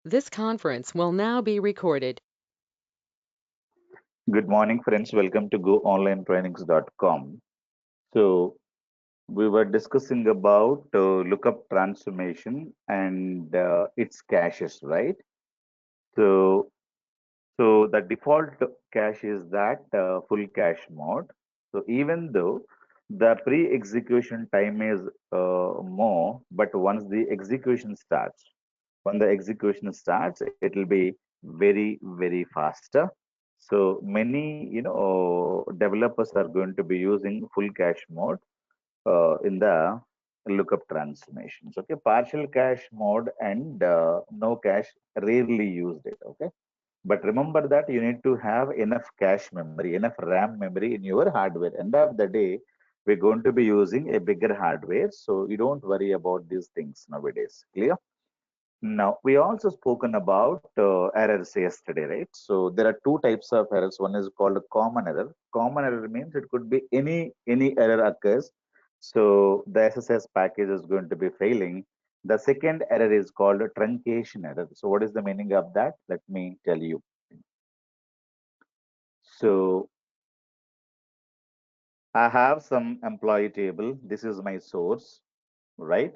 This conference will now be recorded. Good morning, friends. Welcome to GoOnlineTrainings.com. So, we were discussing about lookup transformation and its caches, right? So, the default cache is that full cache mode. So, even though the pre-execution time is more, but once the execution starts, when the execution starts, it will be very faster. So many, developers are going to be using full cache mode in the lookup transformations. Okay, partial cache mode and no cache rarely used it. Okay, but remember that you need to have enough cache memory, enough RAM memory in your hardware. End of the day, we're going to be using a bigger hardware, so you don't worry about these things nowadays. Clear? Now, we also spoken about errors yesterday, right? So there are two types of errors. One is called a common error. Common error means it could be any error occurs. So the SSIS package is going to be failing. The second error is called a truncation error. So what is the meaning of that? Let me tell you. So I have some employee table. This is my source, right?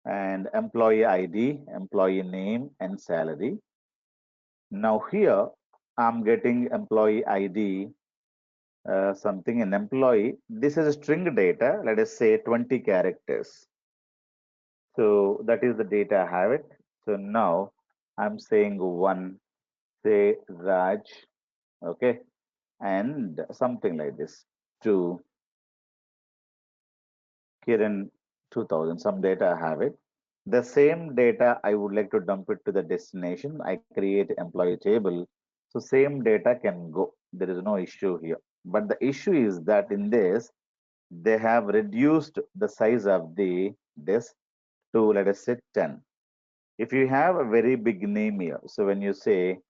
And employee ID, employee name, and salary. Now here I'm getting employee ID, something an employee. This is string data, let us say 20 characters. So that is the data I have it. So now I'm saying one, say Raj, okay, and something like this. Two, Kiran 2000, some data I have it. The same data I would like to dump it to the destination. I create employee table. So same data can go. There is no issue here. But the issue is that in this, they have reduced the size of the this to let us say 10. If you have a very big name here, so when you say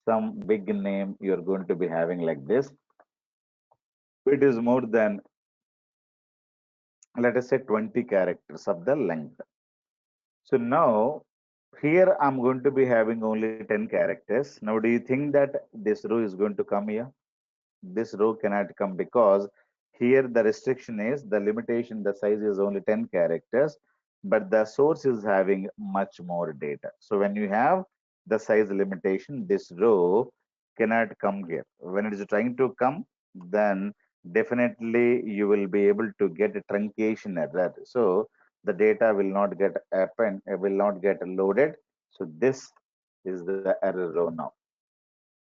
some big name, you're going to be having like this, it is more than let us say 20 characters of the length. So now here I'm going to be having only 10 characters. Now, do you think that this row is going to come here? This row cannot come because here the restriction is the limitation, the size is only 10 characters, but the source is having much more data. So when you have the size limitation, this row cannot come here. When it is trying to come, then definitely you will be able to get a truncation error. So the data will not get append, will not get loaded. So this is the error row now.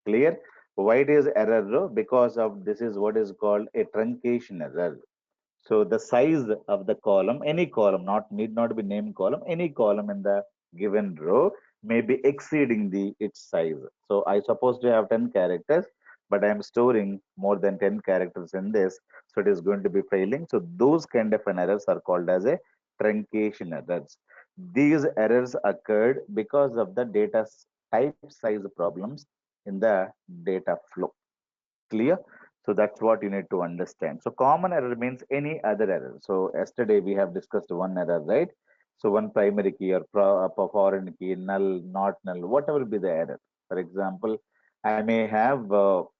Clear? Why it is error row? Because of this is what is called a truncation error. So the size of the column, any column, not need not be named column, any column in the given row may be exceeding the its size. So I supposed to have 10 characters, but I am storing more than 10 characters in this, so it is going to be failing. So those kind of an errors are called as a truncation errors. These errors occurred because of the data type size problems in the data flow. Clear? So that's what you need to understand. So common error means any other error. So yesterday we have discussed one error, right? So one primary key or foreign key, null, not null, whatever be the error. For example, I may have, so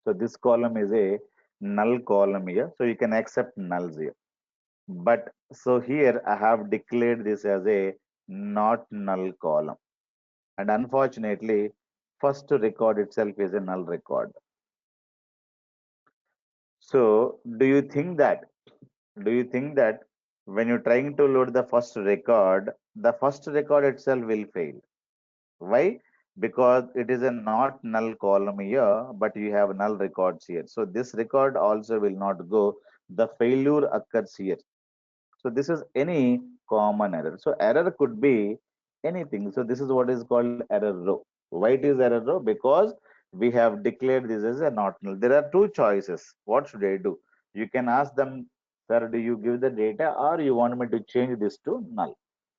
this column is a null column here. So you can accept nulls here. But so here I have declared this as a not null column. And unfortunately, first record itself is a null record. So do you think that when you're trying to load the first record itself will fail? Why? Because it is a not null column here, but you have null records here. So this record also will not go. The failure occurs here. So this is any common error. So error could be anything. So this is what is called error row. Why it is error row? Because we have declared this as a not null. There are two choices. What should I do? You can ask them, sir, do you give the data or you want me to change this to null?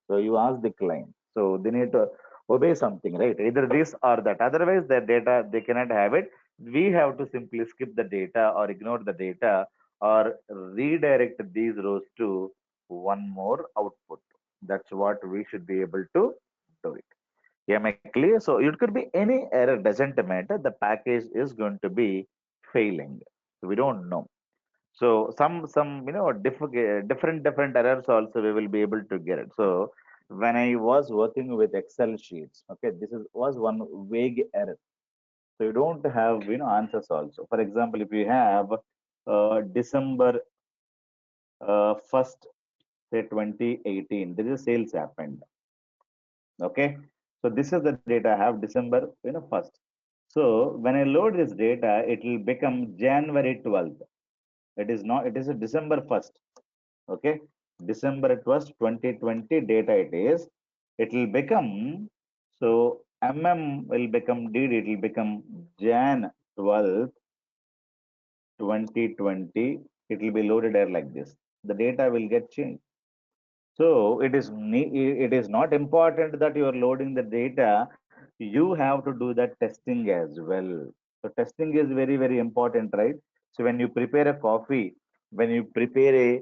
So you ask the client. So they need to obey something, right? Either this or that. Otherwise, the data they cannot have it. We have to simply skip the data or ignore the data or redirect these rows to one more output. That's what we should be able to do it. Am I clear? So it could be any error, doesn't matter. The package is going to be failing. We don't know. So some different errors also we will be able to get it. So when I was working with Excel sheets, okay, this is was one vague error. So you don't have answers also. For example, if you have December 1st, say 2018, there is a sales happened. Okay, so this is the data I have December 1st. So when I load this data, it will become January 12th. It is not. It is a December 1st. Okay, December 1st, 2020 data it is. It will become so will become DD. It will become Jan 12th, 2020. It will be loaded there like this. The data will get changed. So it is not important that you are loading the data. You have to do that testing as well. So testing is very important, right? So when you prepare a coffee, when you prepare a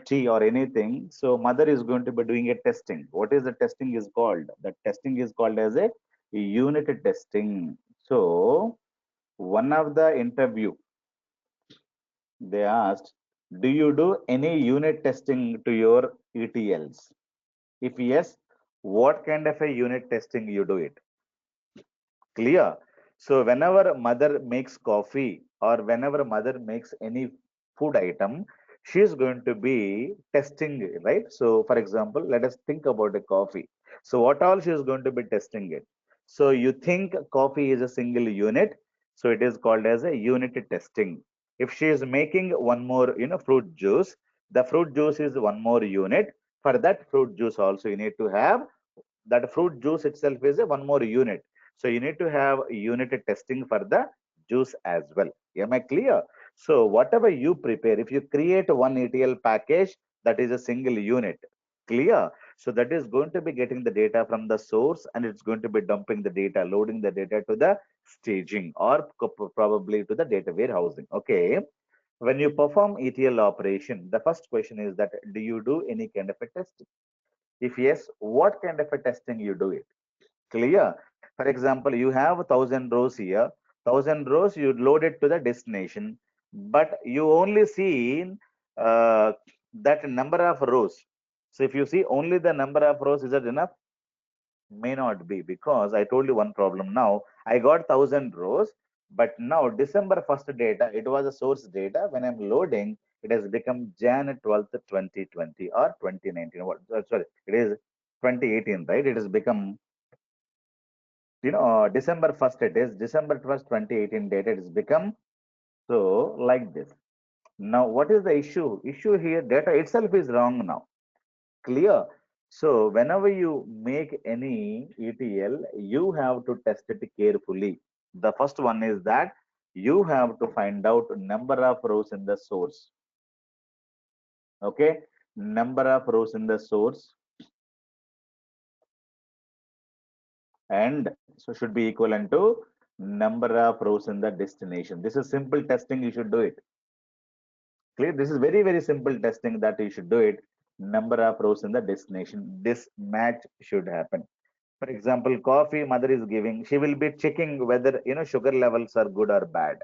tea or anything, so mother is going to be doing a testing. What is the testing is called? The testing is called as a unit testing. So one of the interview they asked, do you do any unit testing to your ETLs? If yes, what kind of a unit testing you do it? Clear. So whenever mother makes coffee or whenever mother makes any food item, she is going to be testing it, right? So for example, let us think about a coffee. So what all she is going to be testing it? So you think coffee is a single unit, so it is called as a unit testing. If she is making one more, fruit juice, the fruit juice is one more unit. For that fruit juice also, you need to have that fruit juice itself is a one more unit. So you need to have unit testing for the juice as well. Am I clear? So whatever you prepare, if you create one ETL package, that is a single unit. Clear? So that is going to be getting the data from the source and it's going to be dumping the data, loading the data to the staging or probably to the data warehousing. Okay. When you perform ETL operation, the first question is that do you do any kind of a testing? If yes, what kind of a testing you do it? Clear. For example, you have 1,000 rows here. 1,000 rows you load it to the destination, but you only see uh, that number of rows. So if you see only the number of rows, is that enough? May not be, because I told you one problem now. I got 1,000 rows, but now December 1st data, it was a source data. When I'm loading, it has become Jan 12th, 2020 or 2019. What? Sorry, it is 2018, right? It has become December 1st, it is December 1st, 2018 data, it has become so like this. Now, what is the issue? Issue here, data itself is wrong now. Clear? So, whenever you make any ETL, you have to test it carefully. The first one is that you have to find out number of rows in the source. Okay, number of rows in the source, and so should be equivalent to number of rows in the destination. This is simple testing, you should do it. Clear? This is very simple testing that you should do it. Number of rows in the destination. This match should happen. For example, coffee mother is giving, she will be checking whether sugar levels are good or bad,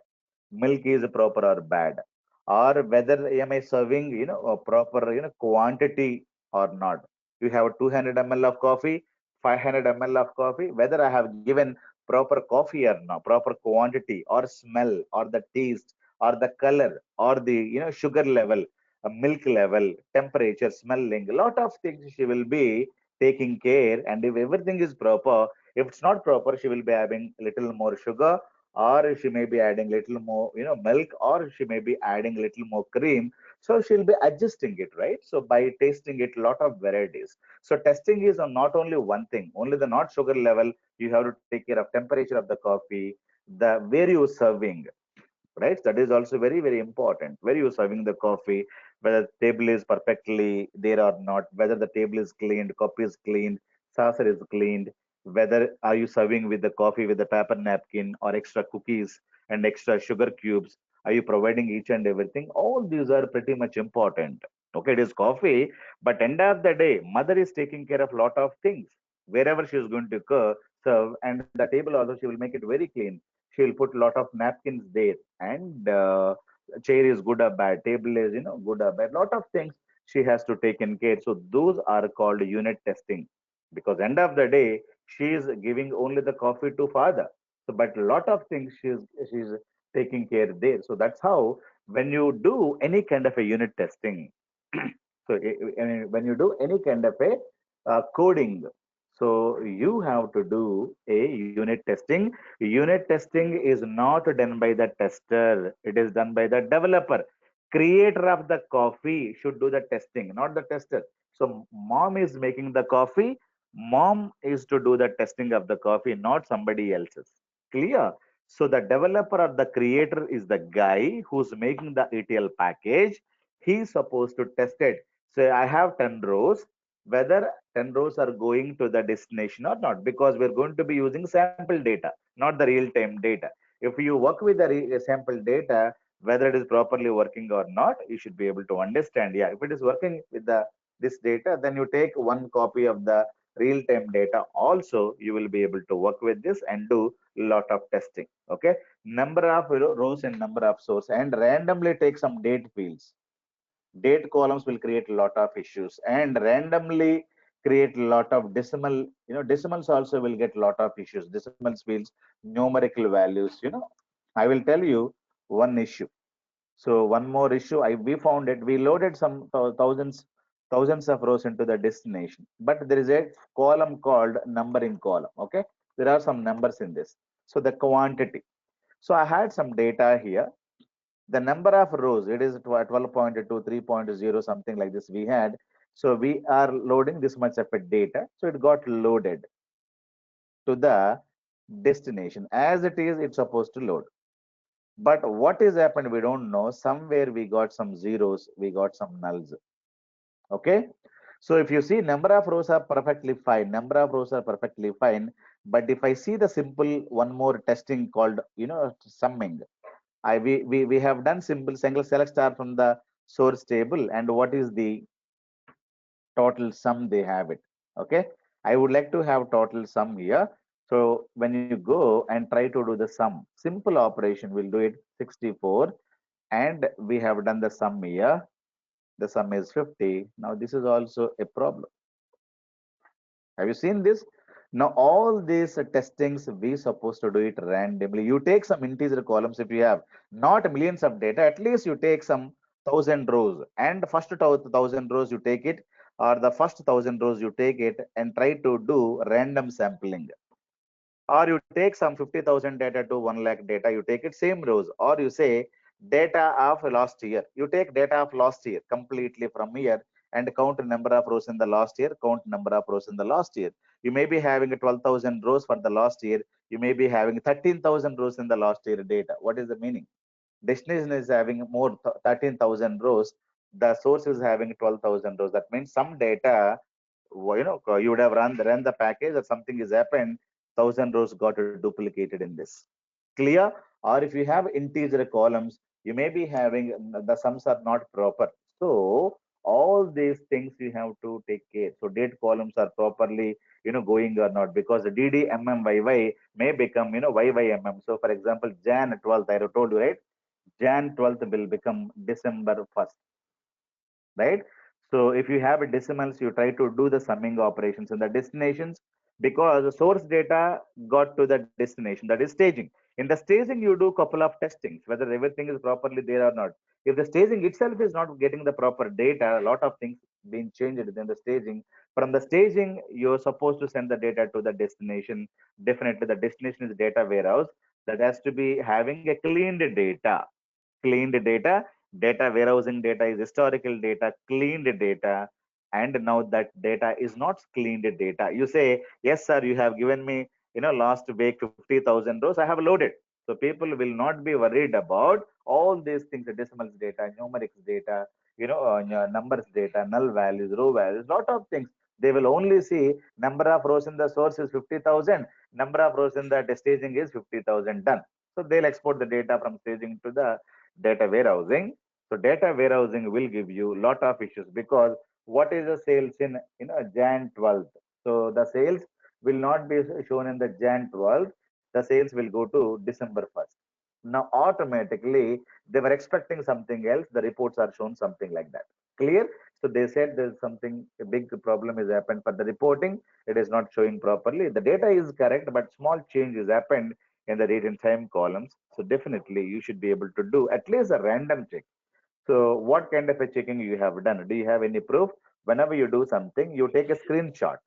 milk is proper or bad, or whether am I serving a proper quantity or not. You have 200 ml of coffee, 500 ml of coffee, whether I have given proper coffee or not, proper quantity or smell or the taste or the color or the sugar level, milk level, temperature, smelling, a lot of things she will be taking care. And if everything is proper, if it's not proper, she will be having little more sugar, or she may be adding little more milk, or she may be adding little more cream. So she'll be adjusting it, right? So by tasting it, lot of varieties. So testing is on not only one thing, only the not sugar level. You have to take care of temperature of the coffee, the where you serving, right? That is also very important. Where you serving the coffee, whether table is perfectly there or not, whether the table is cleaned, cup is cleaned, saucer is cleaned, whether are you serving with the coffee with the paper napkin or extra cookies and extra sugar cubes, are you providing each and everything? All these are pretty much important. Okay, it is coffee, but end of the day, mother is taking care of lot of things. Wherever she is going to cook, serve, and the table also she will make it very clean. She will put lot of napkins there, and chair is good or bad, table is good or bad, lot of things she has to take in care. So those are called unit testing, because end of the day she is giving only the coffee to father. So but a lot of things she's taking care there. So that's how when you do any kind of a unit testing, so when you do any kind of a coding, so you have to do a unit testing. Unit testing is not done by the tester, it is done by the developer. Creator of the coffee should do the testing, not the tester. So mom is making the coffee, mom is to do the testing of the coffee, not somebody else's. Clear? So the developer or the creator is the guy who's making the ETL package. He's supposed to test it. So I have 10 rows, whether 10 rows are going to the destination or not, because we're going to be using sample data, not the real time data. If you work with the sample data, whether it is properly working or not, you should be able to understand. Yeah, if it is working with the this data, then you take one copy of the real time data also, you will be able to work with this and do lot of testing. Okay, number of rows and number of source, and randomly take some date fields. Date columns will create a lot of issues, and randomly create a lot of decimal, decimals also will get a lot of issues. Decimals fields, numerical values, I will tell you one issue. So one more issue, we found it, we loaded some thousands of rows into the destination, but there is a column called numbering column. Okay, there are some numbers in this. So the quantity, so I had some data here. The number of rows, it is 12.2, 3.0, something like this we had. So we are loading this much of a data, so it got loaded to the destination. As it is, it's supposed to load, but what is happened we don't know. Somewhere we got some zeros, we got some nulls. Okay, so if you see, number of rows are perfectly fine, number of rows are perfectly fine, but if I see the simple one more testing called summing, we have done simple single select star from the source table, and what is the total sum they have it. Okay, I would like to have total sum here. So when you go and try to do the sum, simple operation will do it 64, and we have done the sum here. The sum is 50. Now this is also a problem. Have you seen this? Now all these testings we supposed to do it randomly. You take some integer columns if you have not millions of data, at least you take some 1,000 rows, and first 1,000 rows you take it, or the first 1,000 rows you take it and try to do random sampling. Or you take some 50,000 data to 1 lakh data, you take it same rows, or you say data of last year, you take data of last year completely from here and count number of rows in the last year, count number of rows in the last year. You may be having 12,000 rows for the last year, you may be having 13,000 rows in the last year data. What is the meaning? Destination is having more 13,000 rows, the source is having 12,000 rows. That means some data, you would have run the package, or something has happened, 1,000 rows got duplicated in this. Clear? Or if you have integer columns, you may be having the sums are not proper. So all these things you have to take care. So date columns are properly going or not, because the ddmmy may become yymm. So for example, Jan 12th, I told you, right? Jan 12th will become December 1st, right? So if you have a decimals, you try to do the summing operations in the destinations, because the source data got to the destination, that is staging. In the staging, you do couple of testings, whether everything is properly there or not. If the staging itself is not getting the proper data, a lot of things being changed in the staging. From the staging, you're supposed to send the data to the destination. Definitely, the destination is data warehouse that has to be having a cleaned data. Cleaned data, data warehousing data is historical data, cleaned data, and now that data is not cleaned data. You say, yes, sir, you have given me, last week 50,000 rows, I have loaded. So people will not be worried about all these things, the decimals data, numerics data, numbers data, null values, row values, lot of things. They will only see number of rows in the source is 50,000, number of rows in the staging is 50,000, done. So they'll export the data from staging to the data warehousing. So data warehousing will give you lot of issues, because what is the sales in Jan 12th? So the sales will not be shown in the Jan 12th. The sales will go to December 1st. Now, automatically, they were expecting something else. The reports are shown something like that. Clear? So they said there's something, a big problem has happened for the reporting. It is not showing properly. The data is correct, but small changes happened in the date and time columns. So definitely you should be able to do at least a random check. So what kind of a checking you have done? Do you have any proof? Whenever you do something, you take a screenshot.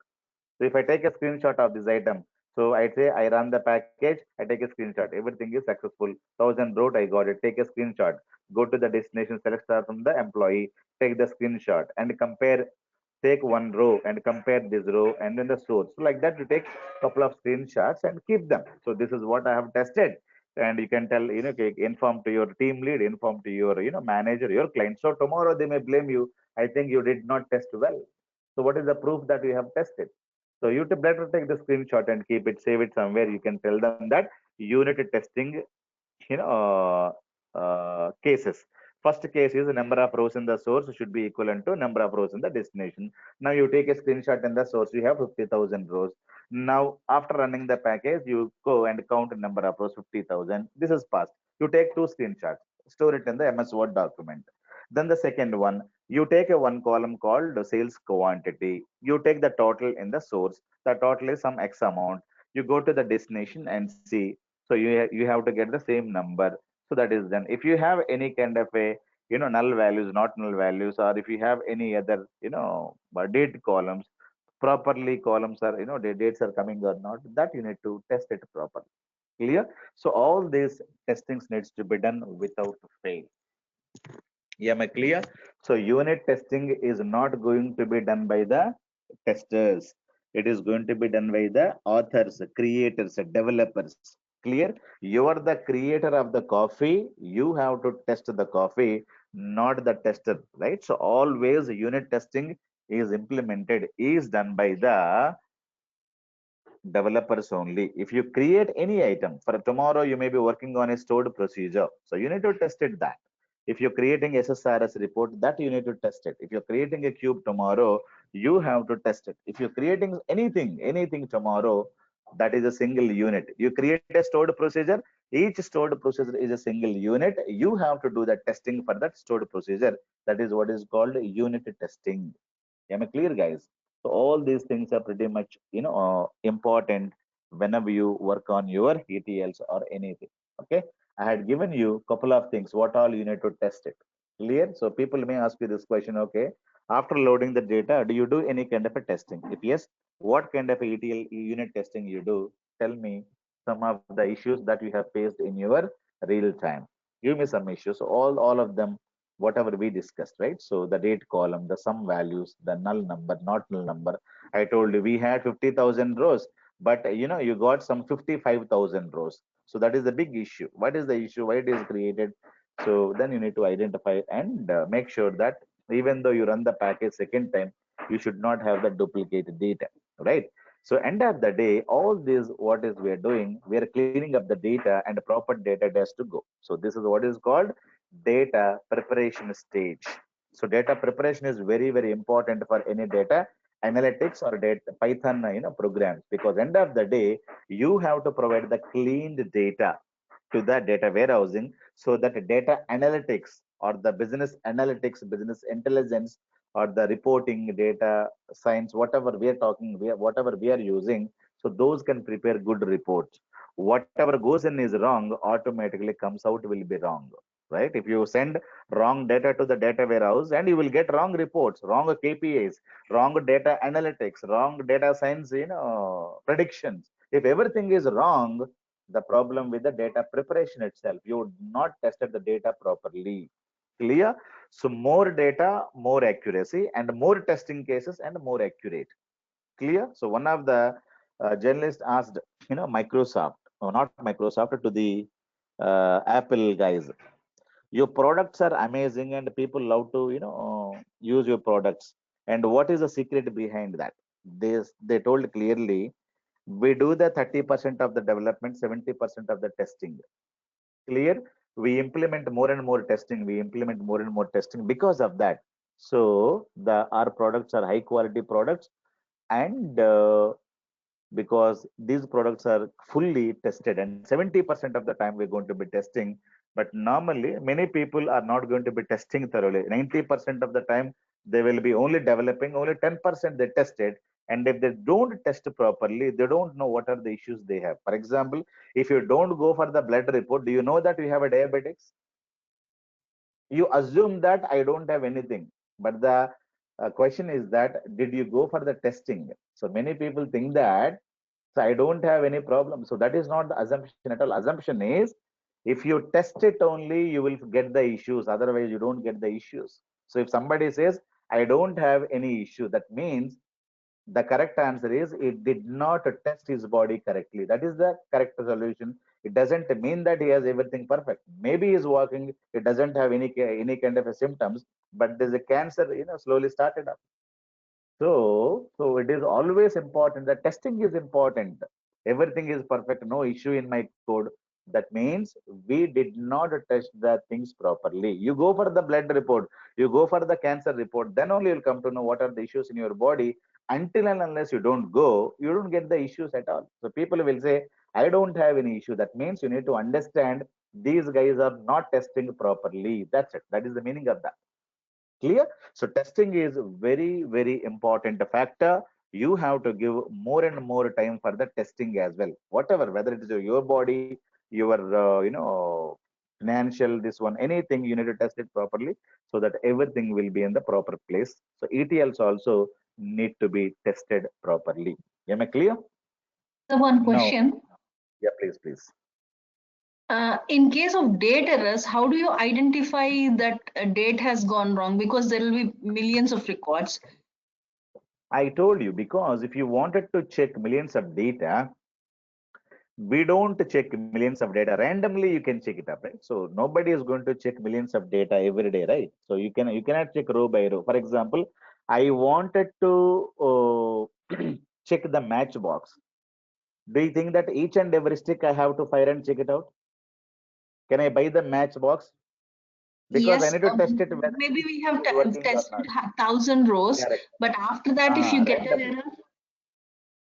So if I take a screenshot of this item, so I say I run the package, I take a screenshot. Everything is successful. 1,000 wrote, I got it. Take a screenshot. Go to the destination, select star from the employee, take the screenshot and compare. Take one row and compare this row and then the source. So like that, you take a couple of screenshots and keep them. So this is what I have tested. And you can tell, okay, inform to your team lead, inform to your, manager, your client. So tomorrow they may blame you. I think you did not test well. So what is the proof that you have tested? So you better take the screenshot and keep it, save it somewhere. You can tell them that unit testing, cases. First case is the number of rows in the source should be equivalent to number of rows in the destination. Now you take a screenshot in the source, you have 50,000 rows. Now after running the package, you go and count the number of rows 50,000. This is passed. You take two screenshots, store it in the MS Word document. Then the second one, you take a one column called sales quantity. You take the total in the source. The total is some X amount. You go to the destination and see. So you have to get the same number. So that is done. If you have any kind of a null values, not null values, or if you have any other date columns, properly columns are the dates are coming or not, that you need to test it properly. Clear? So all these testings needs to be done without fail. Am I clear? So unit testing is not going to be done by the testers. It is going to be done by the authors, creators, developers. Clear? You are the creator of the coffee. You have to test the coffee, not the tester, right? So always unit testing is implemented, is done by the developers only. If you create any item for tomorrow, you may be working on a stored procedure. So you need to test it that. If you're creating SSRS report, that you need to test it. If you're creating a cube tomorrow, you have to test it. If you're creating anything tomorrow, that is a single unit. You create a stored procedure, each stored procedure is a single unit. You have to do the testing for that stored procedure. That is what is called unit testing. Am I clear, guys? So all these things are pretty much, important whenever you work on your ETLs or anything. Okay. I had given you a couple of things. What all you need to test it. Clear? So people may ask you this question. Okay. After loading the data, do you do any kind of a testing? If yes, what kind of a ETL unit testing you do? Tell me some of the issues that you have faced in your real time. Give me some issues. All of them, whatever we discussed, right? So the date column, the sum values, the null number, not null number. I told you we had 50,000 rows, but you got some 55,000 rows. So that is the big issue. What is the issue? Why it is created? So then you need to identify and make sure that even though you run the package second time, you should not have the duplicate data, right? So end of the day, all this what is we are doing, we are cleaning up the data and proper data has to go. So this is what is called data preparation stage. So data preparation is very, very important for any data analytics or data Python programs, because end of the day you have to provide the cleaned data to the data warehousing, so that data analytics or the business analytics, business intelligence, or the reporting data science, whatever we are talking, whatever we are using, so those can prepare good reports. Whatever goes in is wrong, automatically comes out will be wrong, right? If you send wrong data to the data warehouse, and you will get wrong reports, wrong KPIs, wrong data analytics, wrong data science, predictions. If everything is wrong, the problem with the data preparation itself, you not tested the data properly. Clear? So more data, more accuracy, and more testing cases and more accurate. Clear? So one of the journalists asked, Microsoft, or not Microsoft, to the Apple guys, your products are amazing and people love to use your products, and what is the secret behind that? They told clearly, we do the 30% of the development, 70% of the testing. Clear? We implement more and more testing, we implement more and more testing because of that. So the our products are high quality products, and because these products are fully tested, and 70% of the time we're going to be testing. But normally many people are not going to be testing thoroughly. 90% of the time they will be only developing, only 10% they tested. And if they don't test properly, they don't know what are the issues they have. For example, if you don't go for the blood report, do you know that you have a diabetics? You assume that I don't have anything, but the question is that did you go for the testing? So many people think that, so I don't have any problem. So that is not the assumption at all. Assumption is if you test it only, you will get the issues. Otherwise, you don't get the issues. So if somebody says, I don't have any issue, that means the correct answer is it did not test his body correctly. That is the correct solution. It doesn't mean that he has everything perfect. Maybe he's working, it doesn't have any kind of a symptoms, but there's a cancer, slowly started up. So it is always important. The testing is important. Everything is perfect, no issue in my code. That means we did not test the things properly. You go for the blood report, you go for the cancer report, then only you'll come to know what are the issues in your body. Until and unless you don't go, you don't get the issues at all. So people will say, I don't have any issue. That means you need to understand these guys are not testing properly. That's it. That is the meaning of that. Clear? So testing is very important factor. You have to give more and more time for the testing as well. Whatever, whether it is your body, your financial, this one, anything, you need to test it properly so that everything will be in the proper place. So ETLs also need to be tested properly. Am I clear? The one No. question. Yeah, please. In case of date errors, how do you identify that a date has gone wrong? Because there will be millions of records. I told you, because if you wanted to check millions of data, we don't check millions of data randomly. You can check it up, right? So nobody is going to check millions of data every day, right? So you cannot check row by row. For example, I wanted to check the matchbox. Do you think that each and every stick I have to fire and check it out? Can I buy the matchbox? Because I Yes, need to test it whether maybe we have it is working or tested not. 1,000 rows, Correct. but after that, if you get an Randomly. error,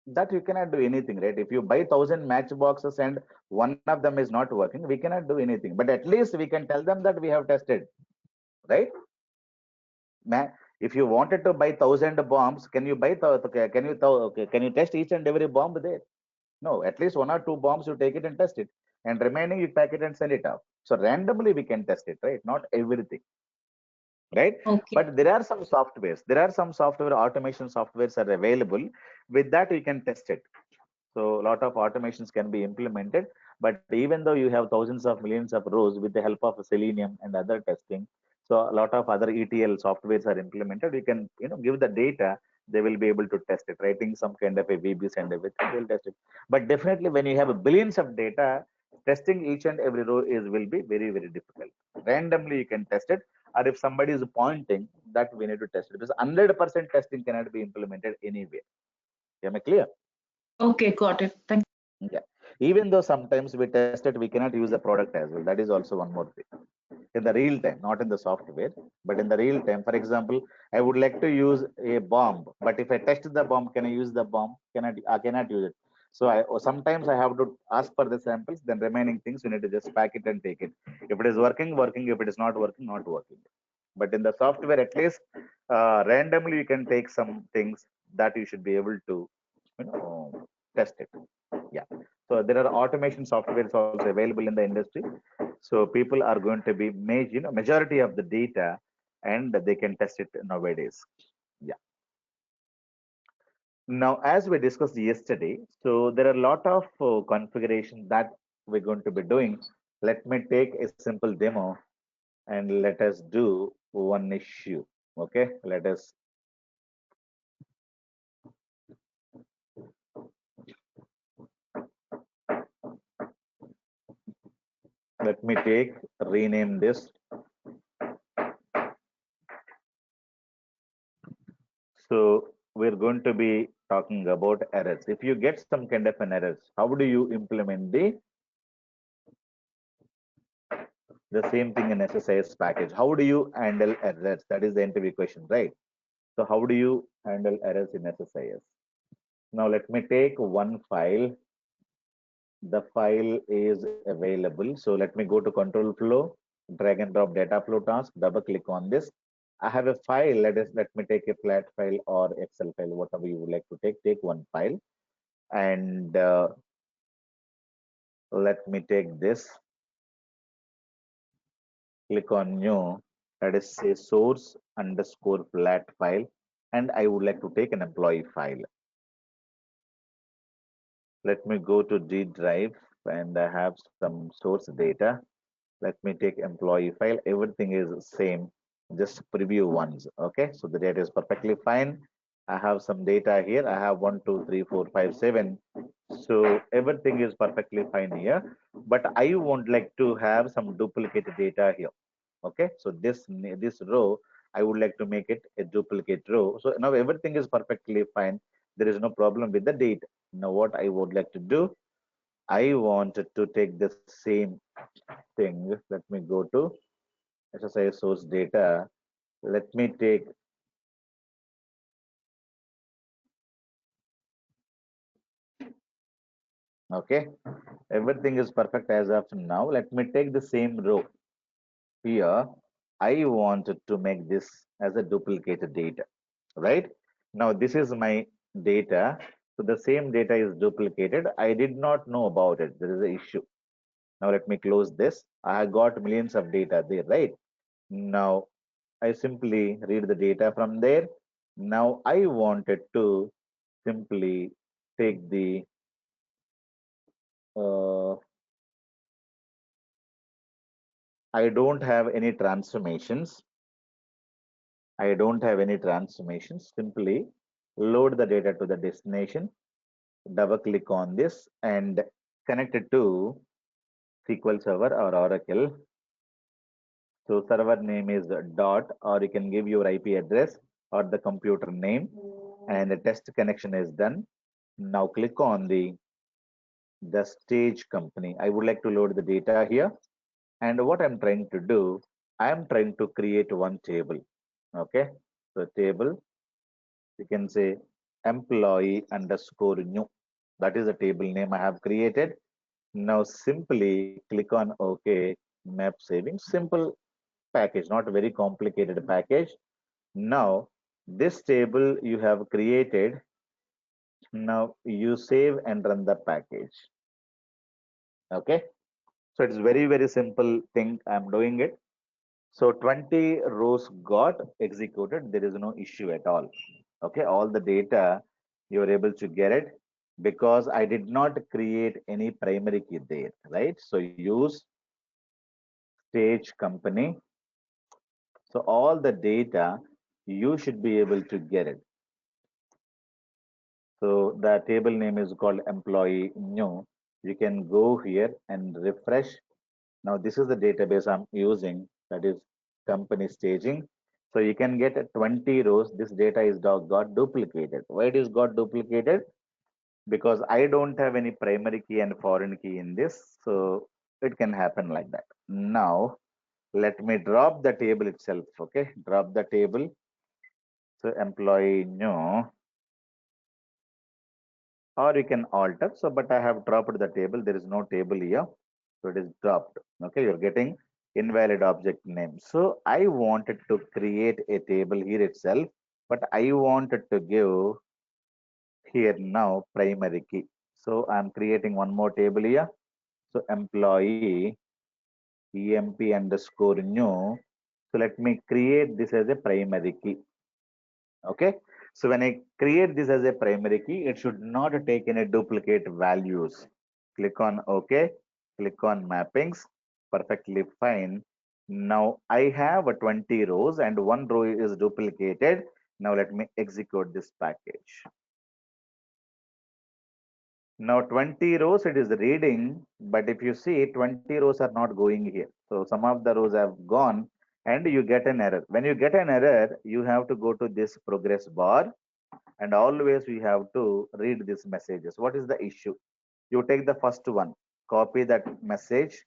That you cannot do anything, right? If you buy 1,000 matchboxes and one of them is not working, we cannot do anything. But at least we can tell them that we have tested, right? If you wanted to buy 1,000 bombs, can you buy? Can you test each and every bomb there? No. At least one or two bombs you take it and test it, and remaining you pack it and send it off. So randomly we can test it, right? Not everything, right? okay. But there are some softwares. There are some software automation softwares are available. With that we can test it. So a lot of automations can be implemented, but even though you have thousands of millions of rows with the help of Selenium and other testing, so a lot of other ETL softwares are implemented. You can give the data, they will be able to test it, writing some kind of a VBs and everything, they'll test it. But definitely when you have billions of data, testing each and every row is will be very difficult. Randomly you can test it, or if somebody is pointing, that we need to test it, because 100% testing cannot be implemented anywhere. Am I clear? Okay, got it. Thank Yeah. Even though sometimes we test it, we cannot use the product as well. That is also one more thing. In the real time, not in the software, but in the real time. For example, I would like to use a bomb, but if I test the bomb, can I use the bomb? I cannot use it. So sometimes I have to ask for the samples. Then remaining things you need to just pack it and take it. If it is working, working. If it is not working, not working. But in the software, at least randomly you can take some things that you should be able to test it. Yeah. So there are automation softwares also available in the industry. So people are going to be majority of the data, and they can test it nowadays. Yeah. Now, as we discussed yesterday, so there are a lot of configuration that we're going to be doing. Let me take a simple demo and let us do one issue. Okay. Let me rename this. So we're going to be talking about errors. If you get some kind of an errors, how do you implement the same thing in SSIS package? How do you handle errors? That is the interview question, right? So how do you handle errors in SSIS? Now let me take one file. The file is available. So let me go to control flow, drag and drop data flow task, double click on this. I have a file. Let me take a flat file or Excel file, whatever you would like to take. Take one file and let me take this. Click on new. That is say source underscore flat file, and I would like to take an employee file. Let me go to D drive and I have some source data. Let me take employee file. Everything is same, just preview once. Okay, so the data is perfectly fine. I have some data here. I have 1, 2, 3, 4, 5, 7. So everything is perfectly fine here. But I would like to have some duplicate data here. Okay, so this row, I would like to make it a duplicate row. So now everything is perfectly fine. There is no problem with the data. Now what I would like to do, I wanted to take the same thing. Let me go to SSIS source data. Let me take, okay, everything is perfect as of now. Let me take the same row here. I wanted to make this as a duplicated data, right? Now this is my data. So the same data is duplicated. I did not know about it. There is an issue. Now let me close this. I have got millions of data there, right? Now I simply read the data from there. Now I wanted to simply take the I don't have any transformations. I don't have any transformations. Simply load the data to the destination, double click on this and connect it to SQL Server or Oracle. So server name is dot, or you can give your IP address or the computer name, and the test connection is done. Now click on the stage company. I would like to load the data here. And what I'm trying to do, I am trying to create one table. Okay. So table, you can say employee underscore new. That is the table name I have created. Now simply click on OK, map saving, simple package, not a very complicated package. Now this table you have created. Now you save and run the package. Okay. So it's very simple thing. I'm doing it. So 20 rows got executed. There is no issue at all. Okay, all the data you're able to get it because I did not create any primary key there, right? So use stage company. So all the data you should be able to get it. So the table name is called employee new. You can go here and refresh. Now this is the database I'm using, that is company staging. So you can get 20 rows. This data is got duplicated. Why it is got duplicated? Because I don't have any primary key and foreign key in this. So it can happen like that. Now let me drop the table itself. Okay, drop the table. So employee new, or you can alter. So, but I have dropped the table. There is no table here. So it is dropped. Okay, you're getting invalid object name. So I wanted to create a table here itself, but I wanted to give here now primary key. So I'm creating one more table here. So employee emp underscore new. So let me create this as a primary key. Okay. So when I create this as a primary key, it should not take any duplicate values. Click on OK. Click on mappings. Perfectly fine. Now I have a 20 rows and one row is duplicated. Now let me execute this package. Now 20 rows it is reading, but if you see 20 rows are not going here. So some of the rows have gone and you get an error. When you get an error, you have to go to this progress bar and always we have to read these messages. What is the issue? You take the first one, copy that message,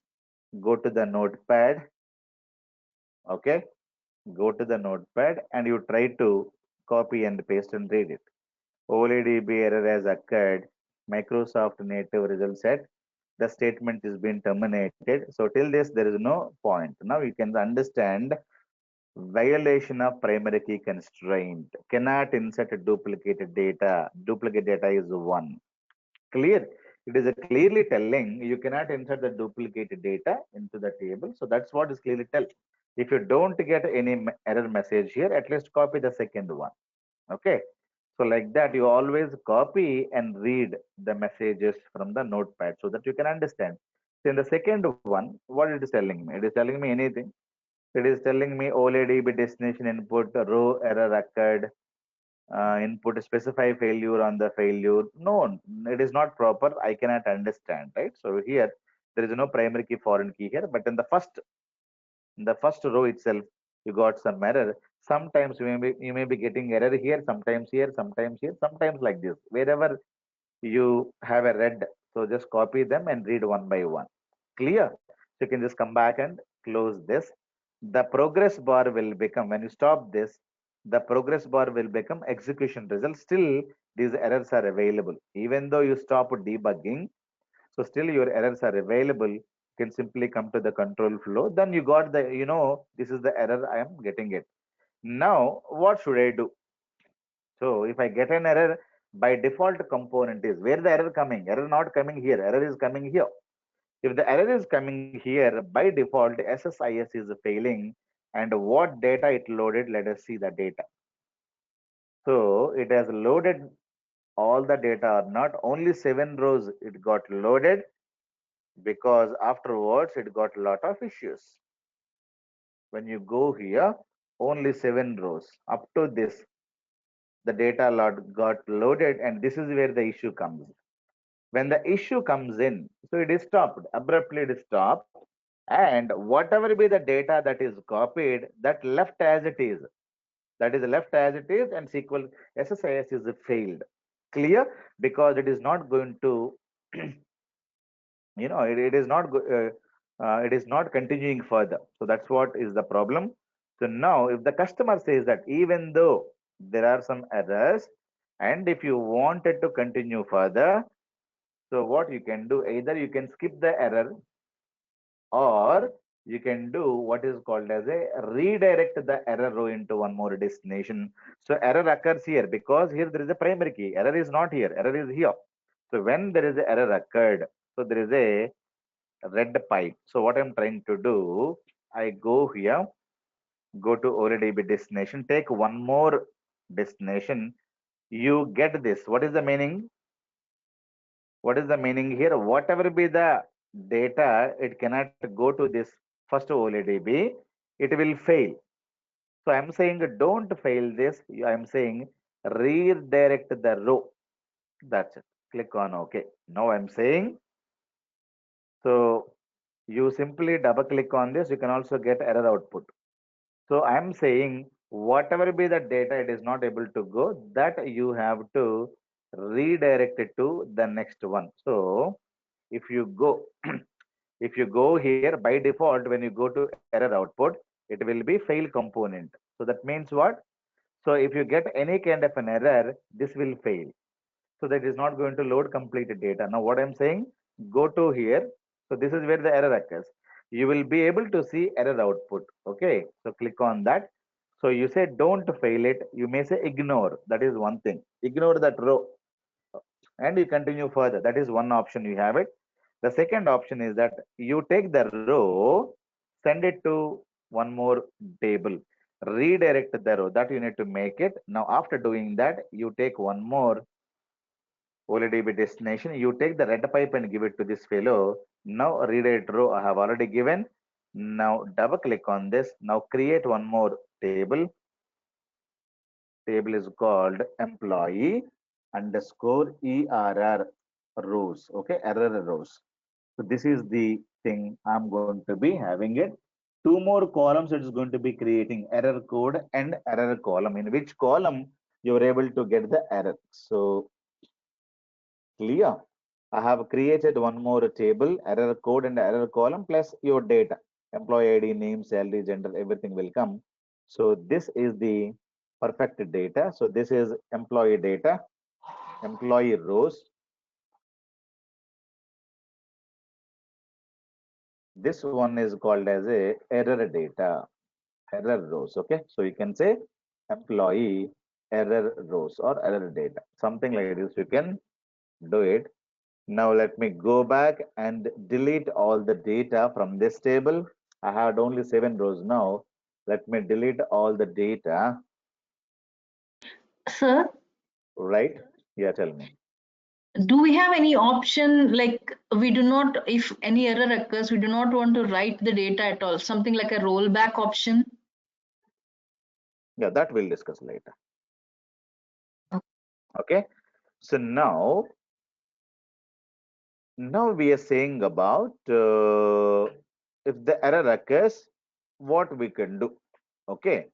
go to the notepad, okay, go to the notepad and you try to copy and paste and read it. OLEDB error has occurred. Microsoft native result set. The statement is being terminated. So till this, there is no point. Now you can understand violation of primary key constraint. Cannot insert duplicated data. Duplicate data is one. Clear. It is a clearly telling you cannot insert the duplicated data into the table. So that's what is clearly tell. If you don't get any error message here, at least copy the second one. Okay. So like that, you always copy and read the messages from the notepad so that you can understand. So in the second one, what it is telling me? It is telling me anything. It is telling me OLEDB destination input row error occurred. Input specify failure on the failure. No, it is not proper. I cannot understand, right? So here there is no primary key foreign key here, but in the first row itself, you got some error. Sometimes you may be getting error here, sometimes like this. Wherever you have a red, so just copy them and read one by one. Clear? So you can just come back and close this. The progress bar will become, when you stop this, the progress bar will become execution result. Still, these errors are available. Even though you stop debugging, so still your errors are available. You can simply come to the control flow. Then you got the, this is the error I am getting it. Now, what should I do? So if I get an error, by default component is where the error coming. Error not coming here. Error is coming here. If the error is coming here, by default SSIS is failing. And what data it loaded? Let us see the data. So it has loaded all the data, not only 7 rows it got loaded, because afterwards it got a lot of issues. When you go here, only 7 rows. Up to this, the data lot got loaded, and this is where the issue comes. When the issue comes in, so it is stopped, abruptly it is stopped, and whatever be the data that is copied, that left as it is. That is left as it is, and SQL SSIS is failed. Clear? Because it is not going to it is not it is not continuing further. So that's what is the problem. So now if the customer says that even though there are some errors, and if you wanted to continue further, so what you can do, either you can skip the error, or you can do what is called as a redirect the error row into one more destination. So error occurs here because here there is a primary key. Error is not here, error is here. So when there is an error occurred, so there is a red pipe. So what I'm trying to do, I go here, go to OLEDB destination, take one more destination. You get this. What is the meaning? What is the meaning here? Whatever be the data, it cannot go to this first OLEDB. It will fail. So I'm saying don't fail this. I'm saying redirect the row. That's it. Click on OK. Now I'm saying, so you simply double click on this. You can also get error output. So I'm saying whatever be the data it is not able to go, that you have to redirect it to the next one. So if you go if you go here, by default when you go to error output, it will be fail component. So that means what? So if you get any kind of an error, this will fail. So that is not going to load completed data. Now what I'm saying, go to here. So this is where the error occurs. You will be able to see error output. Okay, so click on that. So you say don't fail it. You may say ignore. That is one thing. Ignore that row and you continue further. That is one option you have it. The second option is that you take the row, send it to one more table, redirect the row. That you need to make it. Now after doing that, you take one more OLEDB destination. You take the red pipe and give it to this fellow. Now redirect row I have already given. Now double click on this. Now create one more table. Table is called employee underscore ERR rows. Okay, error rows. So this is the thing I'm going to be having it. Two more columns it is going to be creating error code and error column. In which column you are able to get the error. So clear. I have created one more table, error code and error column plus your data. Employee ID, name, salary, gender, everything will come. So this is the perfect data. So this is employee data. employee rows. This one is called as a error data, error rows. Okay, so you can say employee error rows or error data, something like this. You can do it. Now let me go back and delete all the data from this table. I had only 7 rows now. Let me delete all the data. Sir, Right? Yeah, tell me. do we have any option like we do not, if any error occurs, we do not want to write the data at all, something like a rollback option? Yeah, that we'll discuss later. Okay. So now we are saying about if the error occurs, what we can do. Okay.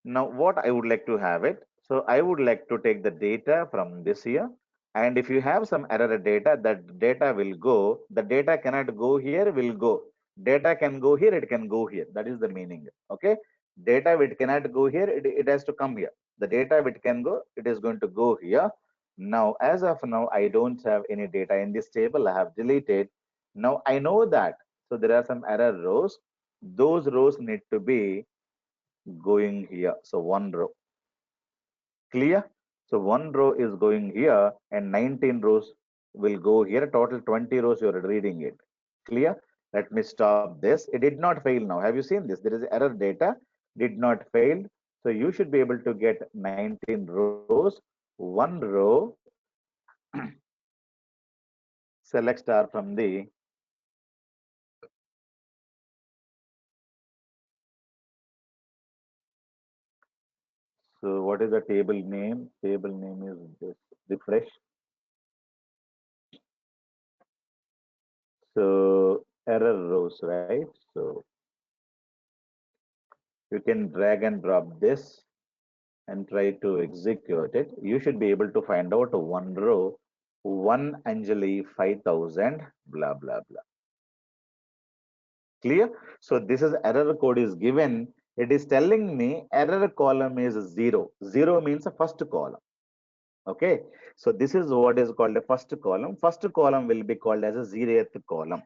Now, what I would like to have it. So I would like to take the data from this here. And if you have some error data, that data will go. The data cannot go here, will go. Data can go here, it can go here. That is the meaning. Okay. Data which cannot go here, it has to come here. The data which can go, it is going to go here. Now, as of now, I don't have any data in this table. I have deleted. Now I know that. So there are some error rows. Those rows need to be going here. So one row. Clear? So one row is going here and 19 rows will go here. Total 20 rows you are reading it. Clear? Let me stop this. It did not fail now. Have you seen this? There is error data, did not fail. So you should be able to get 19 rows, one row, select star from the so what is the table name? Table name is this refresh. So error rows, right? So you can drag and drop this and try to execute it. You should be able to find out one row, one Anjali 5000, blah, blah, blah. Clear? So this is error code is given. It is telling me error column is 0. 0 means a first column. Okay. So this is what is called a first column. First column will be called as a 0th column.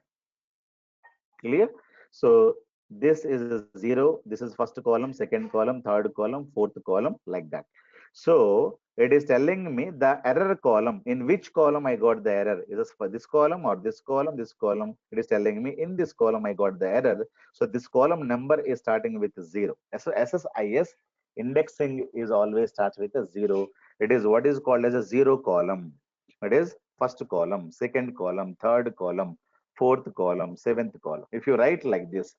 Clear? So this is a 0. This is first column, second column, third column, fourth column, like that. So it is telling me the error column, in which column I got the error. Is this for this column or this column, this column? It is telling me in this column I got the error. So this column number is starting with 0. So SSIS indexing is always starts with a 0. It is what is called as a 0 column. It is first column, second column, third column, fourth column, seventh column. If you write like this,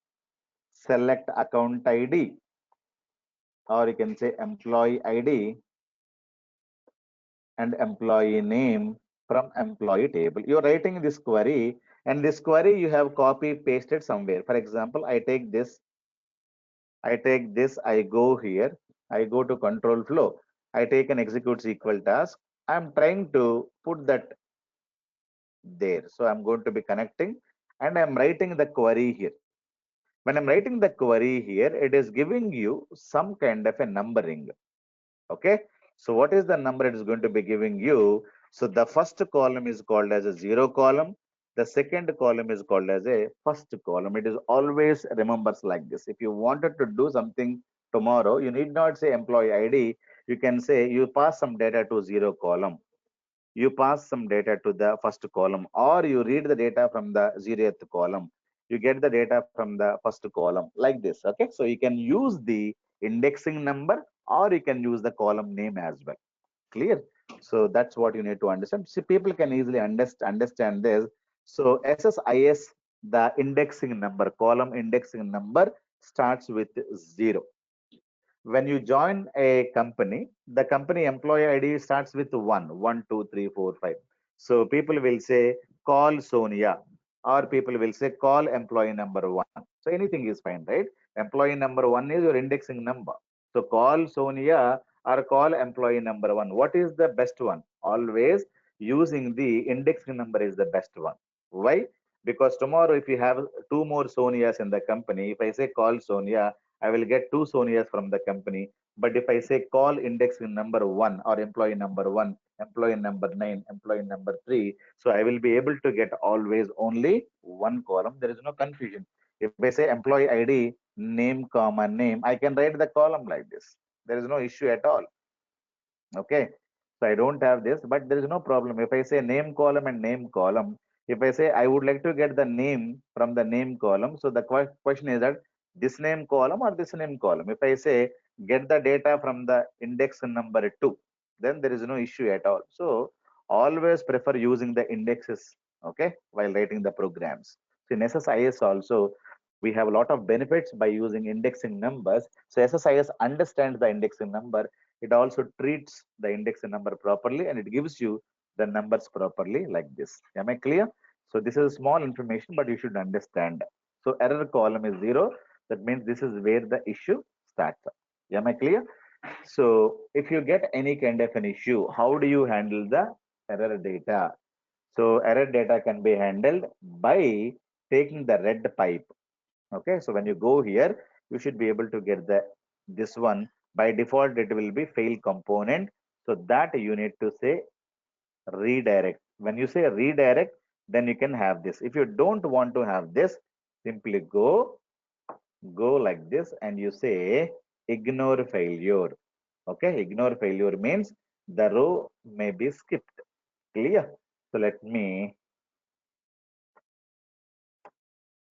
select account ID, or you can say employee ID and employee name from employee table. You're writing this query, and this query you have copy pasted somewhere. For example, I go here, I go to control flow, I take an execute SQL task. I'm trying to put that there. So I'm going to be connecting and I'm writing the query here. When I'm writing the query here, it is giving you some kind of a numbering. Okay. So what is the number it is going to be giving you? So the first column is called as a 0 column. The second column is called as a first column. It is always remembers like this. If you wanted to do something tomorrow, you need not say employee ID. You can say you pass some data to 0 column, you pass some data to the first column, or you read the data from the 0th column, you get the data from the first column, like this. Okay, so you can use the indexing number or you can use the column name as well. Clear? So that's what you need to understand. See, people can easily understand this. So SSIS, the indexing number, column indexing number starts with 0. When you join a company, the company employee ID starts with 1, 1, 2, 3, 4, 5. So people will say call Sonia, or people will say call employee number 1. So anything is fine, right? Employee number 1 is your indexing number. So call Sonia or call employee number 1. What is the best one? Always using the indexing number is the best one. Why? Because tomorrow if you have two more Sonias in the company, if I say call Sonia, I will get two Sonias from the company. But if I say call index number 1 or employee number 1, employee number 9, employee number 3. So I will be able to get always only one column. There is no confusion. If I say employee ID, name, comma, name, I can write the column like this. There is no issue at all. Okay. So I don't have this, but there is no problem. If I say name column and name column, if I say I would like to get the name from the name column, so the question is that this name column or this name column. If I say get the data from the index number 2, then there is no issue at all. So always prefer using the indexes, okay, while writing the programs. So in SSIS also, we have a lot of benefits by using indexing numbers. So SSIS understands the indexing number. It also treats the index number properly and it gives you the numbers properly like this. Am I clear? So this is small information, but you should understand. So error column is 0. That means this is where the issue starts. Am I clear? So if you get any kind of an issue, how do you handle the error data? So error data can be handled by taking the red pipe. Okay, so when you go here, you should be able to get the this one. By default, it will be fail component. So that you need to say redirect. When you say redirect, then you can have this. If you don't want to have this, simply go like this and you say ignore failure. Okay, ignore failure means the row may be skipped. Clear? So let me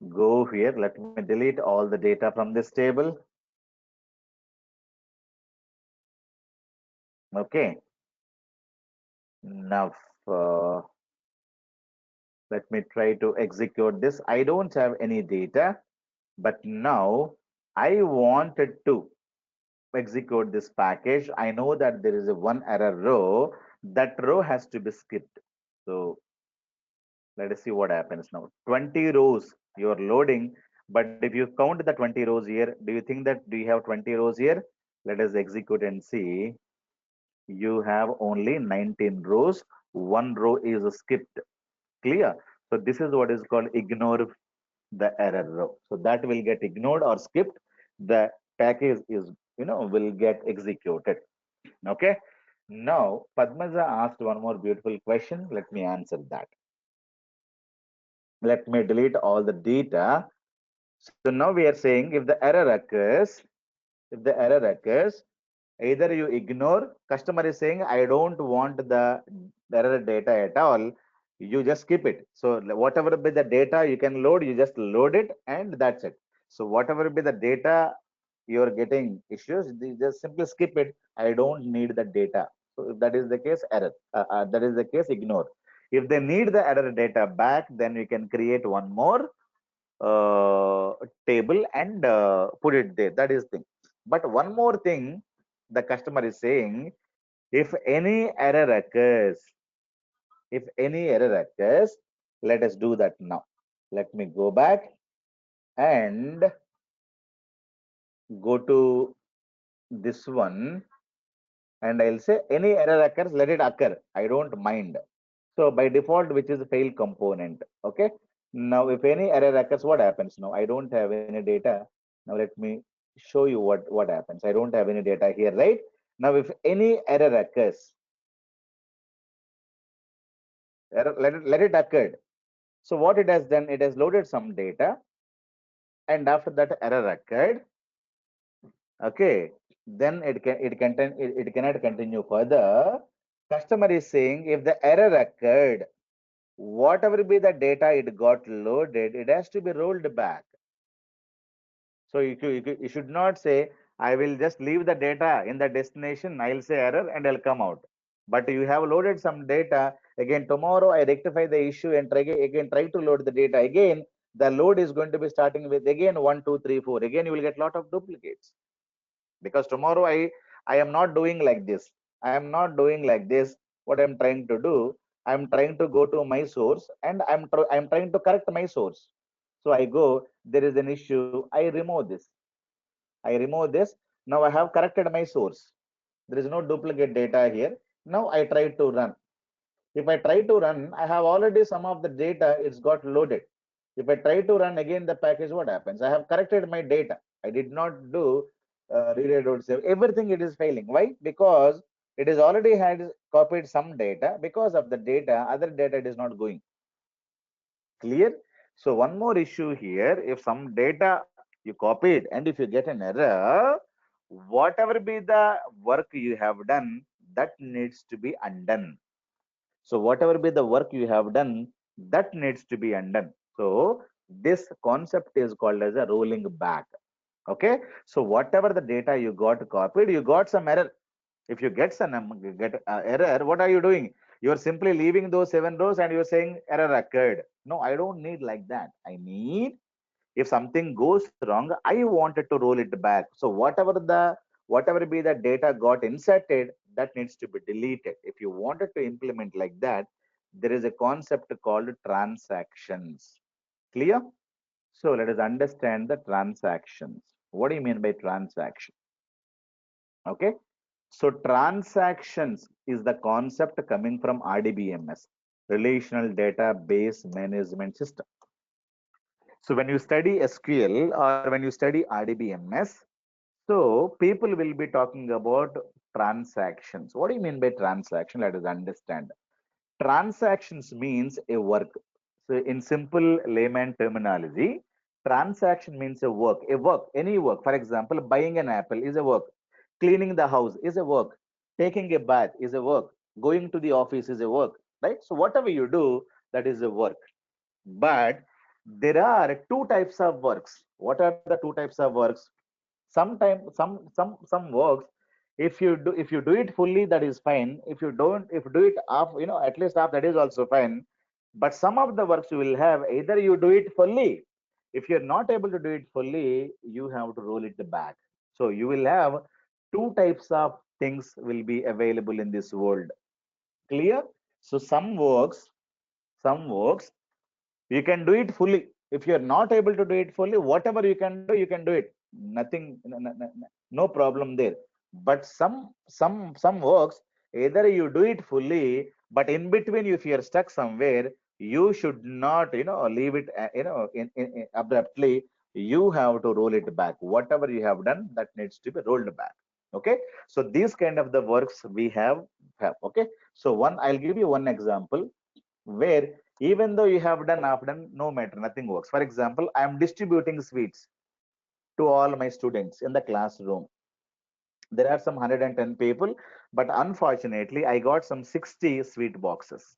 go here. Let me delete all the data from this table. Okay. Now, let me try to execute this. I don't have any data, but now I wanted to execute this package. I know that there is a one error row. That row has to be skipped. So let us see what happens now. 20 rows you are loading, but if you count the 20 rows here, do you think that do you have 20 rows here? Let us execute and see. You have only 19 rows. One row is skipped. Clear? So this is what is called ignore the error row. So that will get ignored or skipped. The package is, will get executed. Okay. Now, Padmaja asked one more beautiful question. Let me answer that. Let me delete all the data. So now we are saying if the error occurs, either you ignore, customer is saying, I don't want the error data at all. You just skip it. So whatever be the data you can load, you just load it and that's it. So whatever be the data you're getting issues, you just simply skip it. I don't need the data. So if that is the case, error. That is the case, ignore. If they need the error data back, then we can create one more table and put it there. That is thing. But one more thing, the customer is saying, if any error occurs, let us do that now. Let me go back and go to this one and I'll say any error occurs, let it occur. I don't mind. So by default, which is fail component. Okay. Now, if any error occurs, what happens now? I don't have any data. Now let me show you what happens. I don't have any data here, right? Now, if any error occurs, let it occur. So what it has done, it has loaded some data, and after that error occurred, okay, then it cannot continue further. Customer is saying if the error occurred, whatever be the data it got loaded, it has to be rolled back. So you should not say, I will just leave the data in the destination, I'll say error and I'll come out. But you have loaded some data. Again, tomorrow I rectify the issue and try to load the data. Again, the load is going to be starting with again 1, 2, 3, 4. Again, you will get lot of duplicates. Because tomorrow I am not doing like this. I am not doing like this. What I'm trying to do, I'm trying to go to my source and I'm trying to correct my source. So I go, there is an issue, I remove this. I remove this. Now I have corrected my source. There is no duplicate data here. Now I try to run. If I try to run, I have already some of the data, it's got loaded. If I try to run again the package, what happens? I have corrected my data. I did not do read, save. Everything it is failing. Why? Because It is already had copied some data. Because of the data, other data it is not going. Clear? So one more issue here, if some data you copied and if you get an error, whatever be the work you have done, that needs to be undone. So whatever be the work you have done, that needs to be undone. So this concept is called as a rolling back. Okay. So whatever the data you got copied, you got some error. If you get some error, what are you doing? You are simply leaving those 7 rows and you're saying error occurred. No, I don't need like that. I need, if something goes wrong, I wanted to roll it back. So whatever be the data got inserted, that needs to be deleted. If you wanted to implement like that, there is a concept called transactions. Clear? So let us understand the transactions. What do you mean by transaction? Okay. So transactions is the concept coming from RDBMS, Relational Database Management System. So when you study SQL or when you study RDBMS, so people will be talking about transactions. What do you mean by transaction? Let us understand. Transactions means a work. So in simple layman terminology, transaction means a work, any work. For example, buying an apple is a work. Cleaning the house is a work. Taking a bath is a work. Going to the office is a work, right? So whatever you do, that is a work. But there are two types of works. What are the two types of works? Sometimes some works, if you do it fully, that is fine. If you don't, if you do it half, at least half, that is also fine. But some of the works you will have, either you do it fully. If you're not able to do it fully, you have to roll it back. So you will have two types of things will be available in this world. Clear? So some works you can do it fully. If you're not able to do it fully, whatever you can do it. Nothing, no problem there. But some works, either you do it fully, but in between, if you're stuck somewhere, you should not, leave it, abruptly. You have to roll it back. Whatever you have done, that needs to be rolled back. Okay. So these kind of the works we have. Okay. So I'll give you one example where even though you have done half done, no matter, nothing works. For example, I am distributing sweets to all my students in the classroom. There are some 110 people, but unfortunately I got some 60 sweet boxes.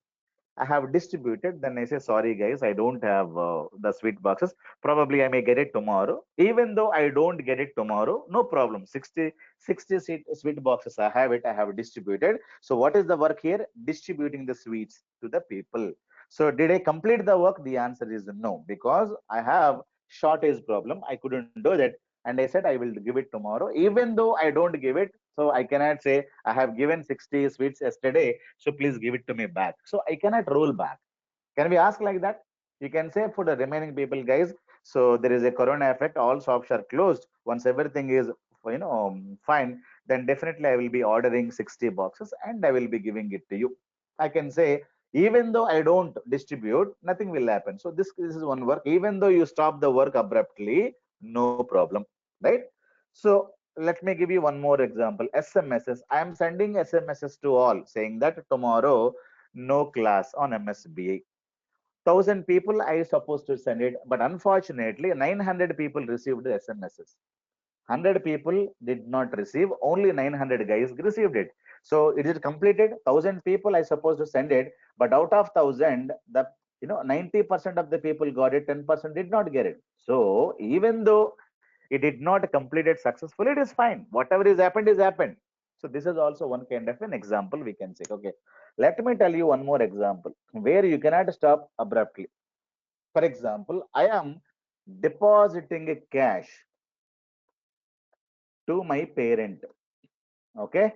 I have distributed. Then I say, sorry guys, I don't have the sweet boxes. Probably I may get it tomorrow. Even though I don't get it tomorrow, no problem. 60 sweet boxes, I have it. I have distributed. So what is the work here? Distributing the sweets to the people. So did I complete the work? The answer is no, because I have shortage problem. I couldn't do that. And I said, I will give it tomorrow. Even though I don't give it, so I cannot say I have given 60 sweets yesterday, so please give it to me back. So I cannot roll back. Can we ask like that? You can say for the remaining people, guys. So there is a corona effect. All shops are closed. Once everything is, fine, then definitely I will be ordering 60 boxes and I will be giving it to you. I can say, even though I don't distribute, nothing will happen. So this is one work. Even though you stop the work abruptly, no problem, right? So let me give you one more example. SMSs. I am sending SMSs to all saying that tomorrow no class on MSBI. 1,000 people I supposed to send it, but unfortunately 900 people received the SMSs. 100 people did not receive, only 900 guys received it. So it is completed. 1,000 people I supposed to send it, but out of 1,000, the 90% of the people got it, 10% did not get it. So even though it did not complete it successfully, it is fine. Whatever is happened is happened. So this is also one kind of an example we can say. Okay, let me tell you one more example where you cannot stop abruptly. For example, I am depositing a cash to my parent. Okay.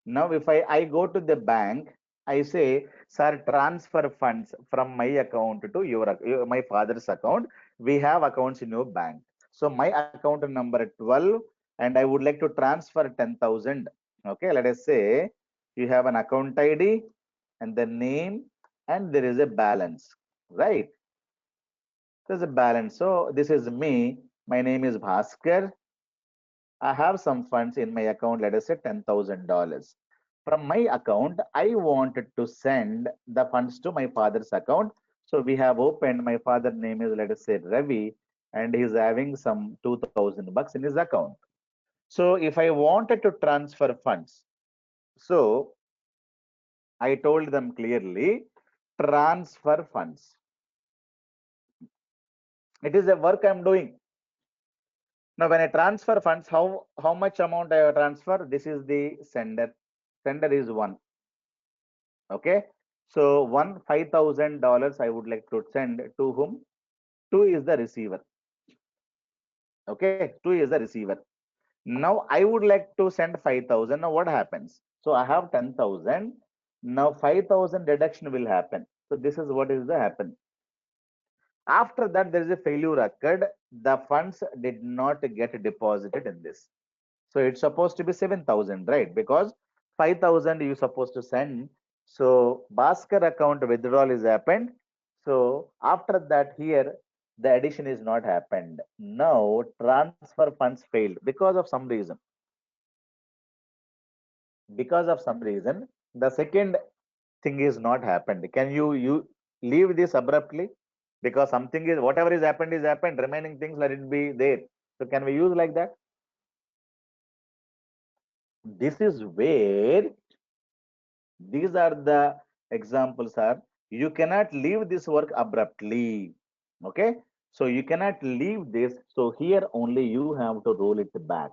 Now, if I go to the bank, I say, sir, transfer funds from my account to my father's account. We have accounts in your bank. So my account number 12, and I would like to transfer 10,000. Okay, let us say you have an account ID and the name, and there is a balance, right? There's a balance. So this is me. My name is Bhaskar. I have some funds in my account, let us say $10,000. From my account, I wanted to send the funds to my father's account. So we have opened, my father name is, let us say, Ravi, and he's having some 2000 bucks in his account. So if I wanted to transfer funds, so I told them clearly, transfer funds. It is a work I'm doing. Now, when I transfer funds, how much amount I transfer? This is the sender. Sender is one. Okay. So one $5,000 I would like to send to whom? Two is the receiver. Okay. Two is the receiver. Now I would like to send 5,000. Now what happens? So I have 10,000. Now 5,000 deduction will happen. So this is what is the happen. After that, there is a failure occurred. The funds did not get deposited in this. So it's supposed to be 7,000, right? Because 5,000 you supposed to send. So Bhaskar account withdrawal is happened. So after that, here the addition is not happened. Now transfer funds failed because of some reason. Because of some reason, the second thing is not happened. Can you leave this abruptly? Because something is, whatever is happened. Remaining things let it be there. So can we use like that? This is where these are the examples are, you cannot leave this work abruptly. Okay. So you cannot leave this. So here only you have to roll it back.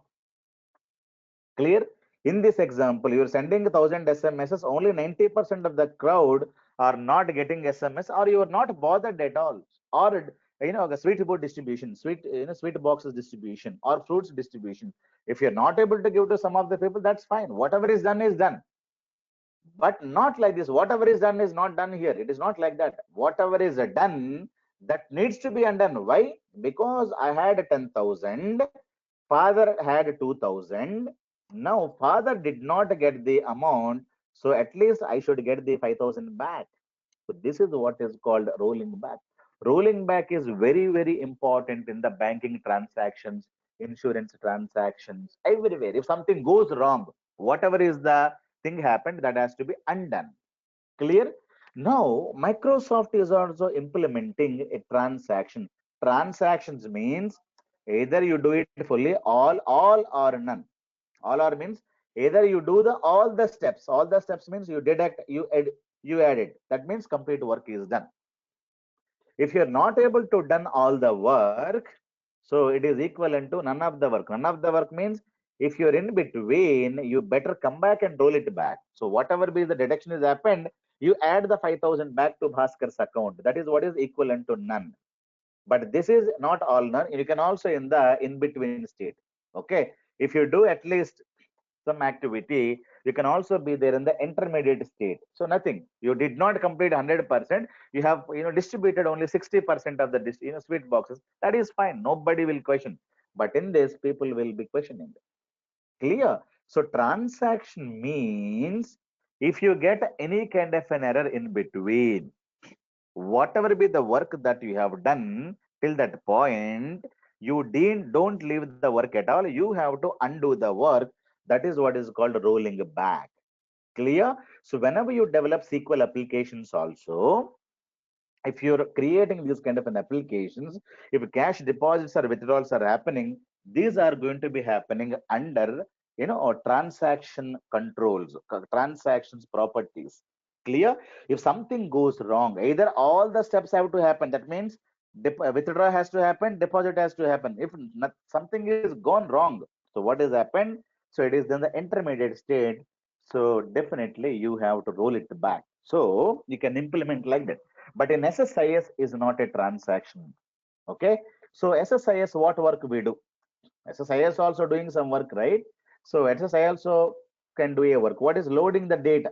Clear? In this example, you're sending 1,000 SMSs, only 90% of the crowd are not getting SMS, or you are not bothered at all. Or the sweet board distribution, sweet boxes distribution, or fruits distribution. If you're not able to give to some of the people, that's fine. Whatever is done is done. But not like this. Whatever is done is not done here. It is not like that. Whatever is done, that needs to be undone. Why? Because I had 10,000, father had 2,000. Now father did not get the amount, so at least I should get the 5,000 back. So this is what is called rolling back. Rolling back is very, very important in the banking transactions, insurance transactions, everywhere. If something goes wrong, whatever is the thing happened, that has to be undone. Clear? Now, Microsoft is also implementing a transaction. Transactions means either you do it fully, all or none. All or means either you do the all the steps. All the steps means you deduct, you add it. That means complete work is done. If you're not able to done all the work, so it is equivalent to none of the work. None of the work means if you're in between, you better come back and roll it back. So whatever be the deduction is happened, you add the 5,000 back to Bhaskar's account. That is what is equivalent to none. But this is not all none. You can also in the in between state. Okay. If you do at least some activity, you can also be there in the intermediate state. So nothing, you did not complete 100%. You have distributed only 60% of the sweet boxes. That is fine, nobody will question. But in this, people will be questioning. Clear? So transaction means if you get any kind of an error in between, whatever be the work that you have done till that point, you don't leave the work at all. You have to undo the work. That is what is called rolling back. Clear? So whenever you develop SQL applications also, if you're creating these kind of an applications, if cash deposits or withdrawals are happening, these are going to be happening under or transaction controls, transactions properties. Clear? If something goes wrong, either all the steps have to happen. That means withdrawal has to happen, deposit has to happen. If not, something is gone wrong, so what has happened? So it is then the intermediate state. So definitely you have to roll it back. So you can implement like that. But in SSIS is not a transaction. Okay. So SSIS, what work we do? SSIS also doing some work, right? So SSI also can do a work. What is loading the data?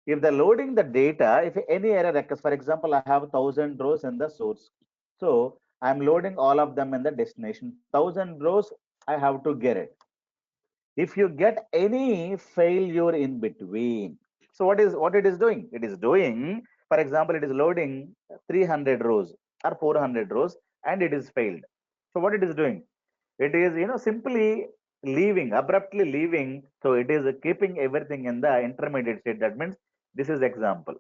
If the loading the data, if any error occurs, for example, I have 1,000 rows in the source. So I'm loading all of them in the destination. 1,000 rows, I have to get it. If you get any failure in between, so what it is doing? It is doing, for example, it is loading 300 rows or 400 rows and it is failed. So what it is doing? It is simply leaving, abruptly leaving. So it is keeping everything in the intermediate state. That means this is example.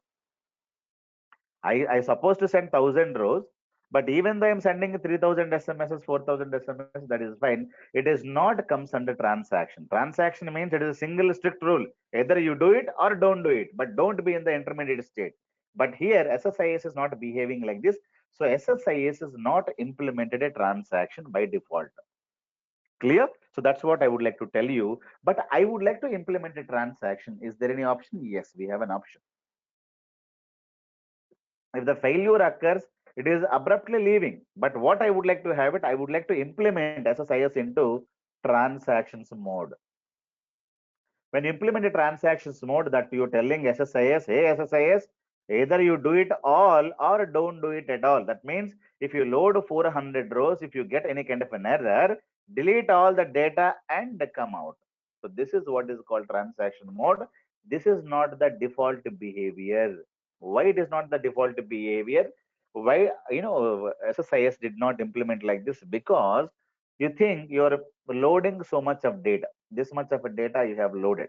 I supposed to send 1,000 rows, but even though I'm sending 3,000 SMSs, 4,000 SMS, that is fine. It is not comes under transaction. Transaction means it is a single strict rule. Either you do it or don't do it, but don't be in the intermediate state. But here SSIS is not behaving like this. So SSIS is not implemented a transaction by default. Clear? So that's what I would like to tell you. But I would like to implement a transaction. Is there any option? Yes, we have an option. If the failure occurs, it is abruptly leaving. But what I would like to have it, I would like to implement SSIS into transactions mode. When you implement a transactions mode, that you're telling SSIS, hey SSIS, either you do it all or don't do it at all. That means if you load 400 rows, if you get any kind of an error, delete all the data and come out. So this is what is called transaction mode. This is not the default behavior. Why it is not the default behavior? Why, SSIS did not implement like this? Because you think you're loading so much of data. This much of a data you have loaded,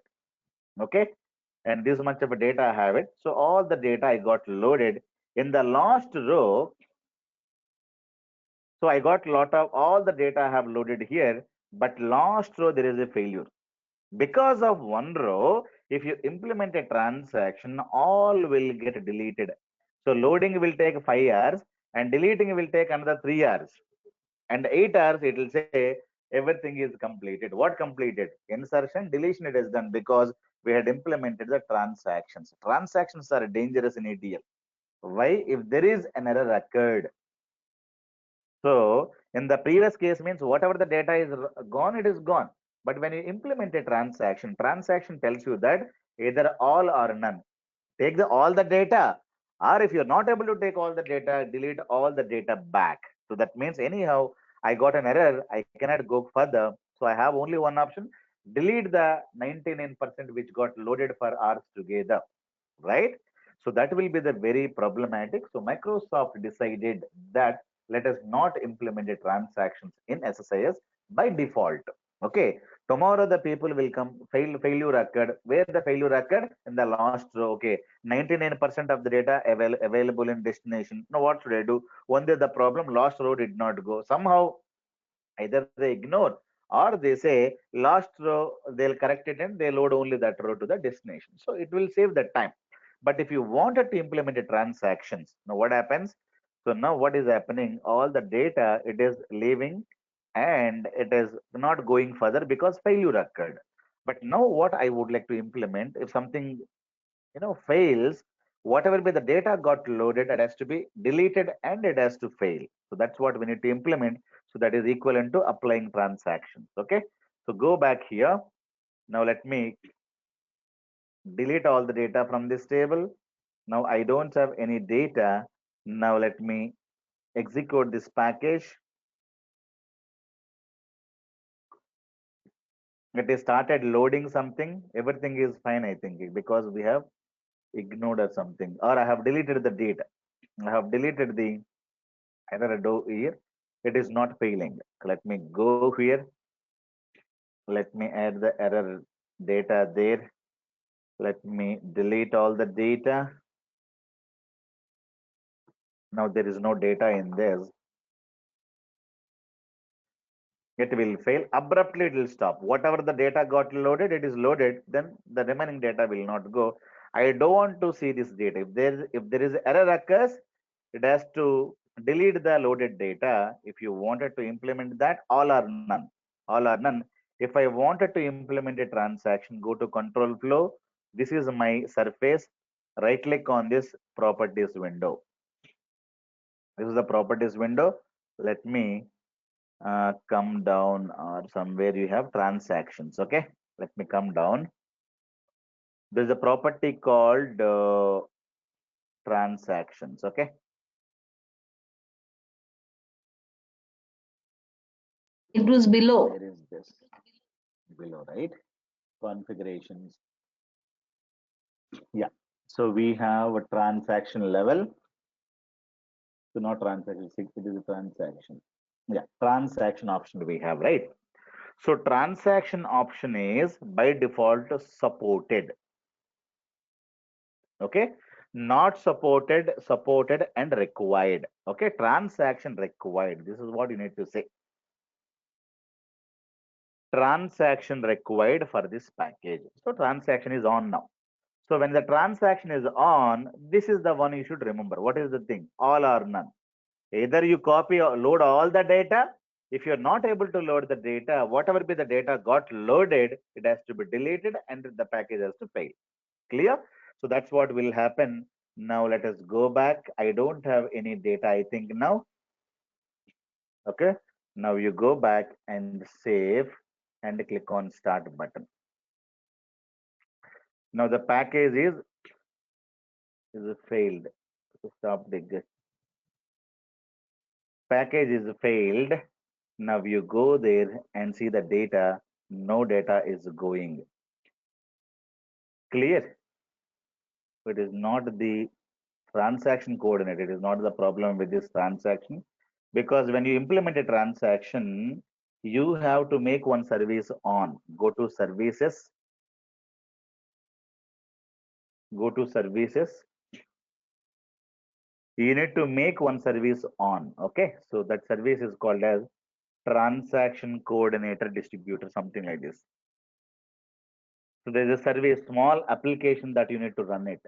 okay, and this much of a data I have it. So all the data I got loaded in the last row. So I got lot of all the data I have loaded here, but last row there is a failure because of one row. If you implement a transaction, all will get deleted. So loading will take 5 hours and deleting will take another 3 hours, and 8 hours it will say everything is completed. What completed? Insertion, deletion it is done, because we had implemented the transactions. Transactions are dangerous in ETL. Why? If there is an error occurred, so in the previous case means whatever the data is gone, it is gone. But when you implement a transaction, transaction tells you that either all or none. Take all the data, or if you're not able to take all the data, delete all the data back. So that means anyhow, I got an error, I cannot go further. So I have only one option: delete the 99% which got loaded for hours together, right? So that will be the very problematic. So Microsoft decided that let us not implement the transactions in SSIS by default. Okay. Tomorrow the people will come, failure occurred. Where the failure occurred? In the last row. Okay. 99% of the data available in destination. Now what should I do? One day the problem, last row did not go. Somehow either they ignore or they say last row they'll correct it and they load only that row to the destination. So it will save the time. But if you wanted to implement the transactions, now what happens? So now what is happening? All the data it is leaving and it is not going further because failure occurred. But now what I would like to implement, if something fails, whatever be the data got loaded, it has to be deleted and it has to fail. So that's what we need to implement. So that is equivalent to applying transactions. Okay. So go back here. Now let me delete all the data from this table. Now I don't have any data. Now let me execute this package. It is started loading something. Everything is fine, I think, because we have ignored or something, or I have deleted the data. I have deleted the error do here. It is not failing. Let me go here. Let me add the error data there. Let me delete all the data. Now there is no data in this. It will fail. Abruptly it will stop. Whatever the data got loaded, it is loaded. Then the remaining data will not go. I don't want to see this data. If there is error occurs, it has to delete the loaded data. If you wanted to implement that, all or none. All or none. If I wanted to implement a transaction, go to control flow. This is my surface. Right click on this properties window. This is the properties window. Let me come down, or somewhere you have transactions. Okay, let me come down. There's a property called transactions. Okay, It was below. where is this? Below, right? Configurations. Yeah. So we have a transaction level. So not transaction, it is a transaction. Yeah, transaction option we have, right? So transaction option is by default supported. Okay, not supported, supported and required. Okay, transaction required. This is what you need to say. Transaction required for this package. So transaction is on now. So when the transaction is on, this is the one you should remember. What is the thing? All or none. Either you copy or load all the data. If you're not able to load the data, whatever be the data got loaded, it has to be deleted and the package has to fail. Clear? So that's what will happen. Now let us go back. I don't have any data, I think now. Okay. Now you go back and save and click on start button. Now the package is failed. Stop the package is failed. Now you go there and see the data. No data is going. Clear? It is not the transaction coordinator. It is not the problem with this transaction. Because when you implement a transaction, you have to make one service on. Go to services. Go to services. You need to make one service on. Okay. So that service is called as transaction coordinator distributor, something like this. So there's a service, small application that you need to run it.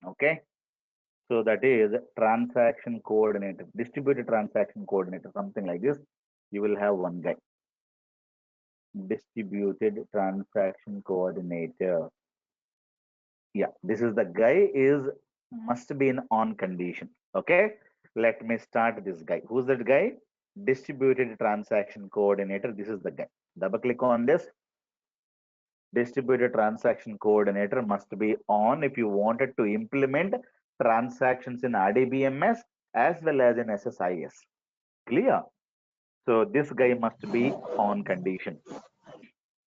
Okay. So that is transaction coordinator, distributed transaction coordinator, something like this. You will have one guy. Distributed transaction coordinator. Yeah, this is the guy is must be in on condition. Okay. Let me start this guy. Who's that guy? Distributed transaction coordinator. This is the guy. Double click on this. Distributed transaction coordinator must be on if you wanted to implement transactions in RDBMS as well as in SSIS. Clear? So this guy must be on condition.